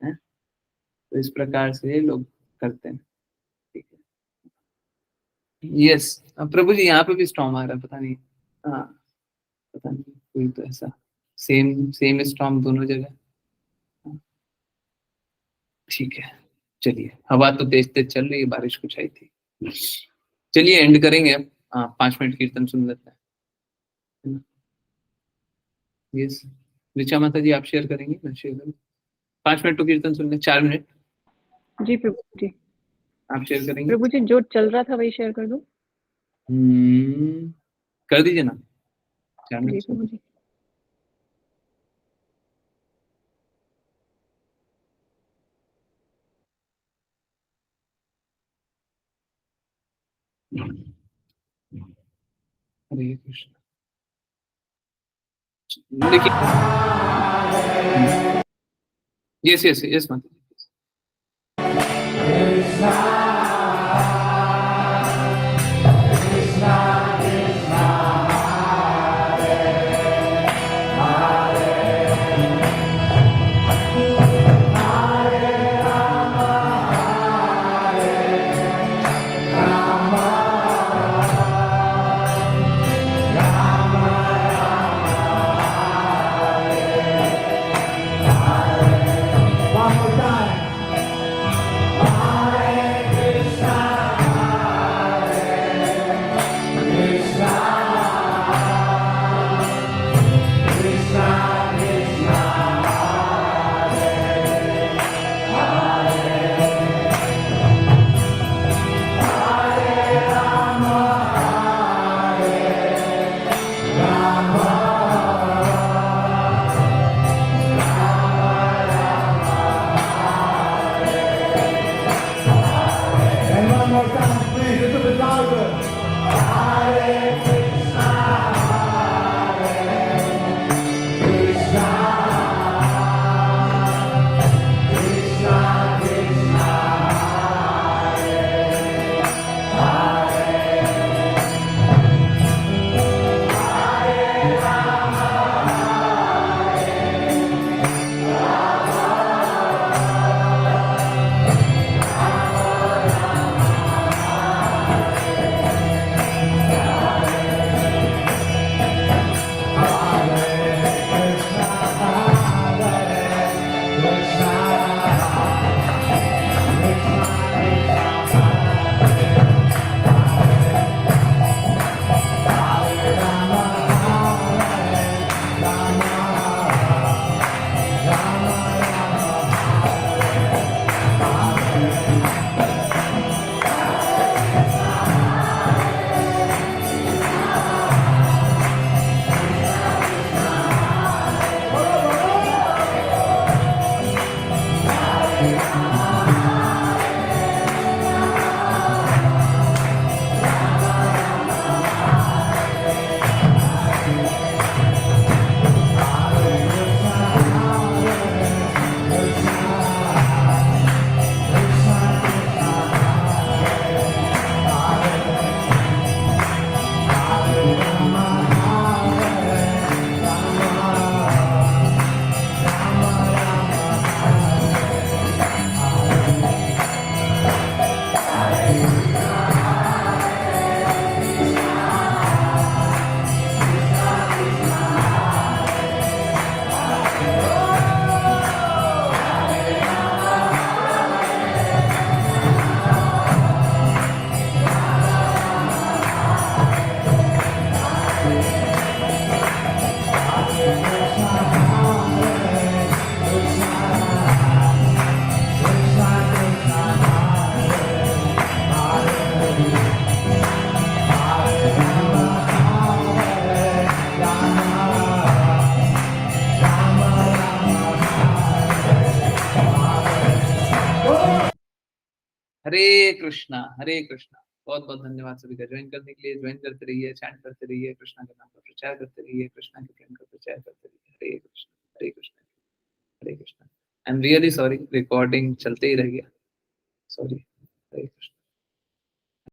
हैं? तो इस प्रकार से लोग करते हैं। ठीक है, यस। अब प्रभु जी यहाँ पे भी स्टॉर्म आ रहा है, पता नहीं, हाँ पता नहीं, कोई तो ऐसा सेम सेम स्टॉर्म दोनों जगह। ठीक है, चलिए, हवा तो तेज तेज चल रही है, बारिश कुछ आई थी। चलिए एंड करेंगे अब। 5 मिनट कीर्तन सुन लेते हैं। यस, ऋचा माता जी आप शेयर करेंगे? मैं शेयर करूँ? 5 मिनट तो कीर्तन सुन ले, 4 मिनट जी प्रभु जी। आप शेयर करेंगे? प्रभु जी जो चल रहा था वही शेयर कर दूं? कर दीजिए ना, 4 जी मिनट प्रभु जी। हरे कृष्ण। देखिए, यस यस यस माता जी। हरे कृष्णा हरे कृष्णा। बहुत बहुत धन्यवाद सभी का ज्वाइन करने के लिए। ज्वाइन करते रहिए, चैंट करते रहिए, कृष्णा के नाम का प्रचार करते रहिए, कृष्णा के प्रेम का प्रचार करते रहिए। Hare Krishna Hare Krishna Hare Krishna. I am really sorry, recording चलते ही रह गया, सॉरी। हरे कृष्णा।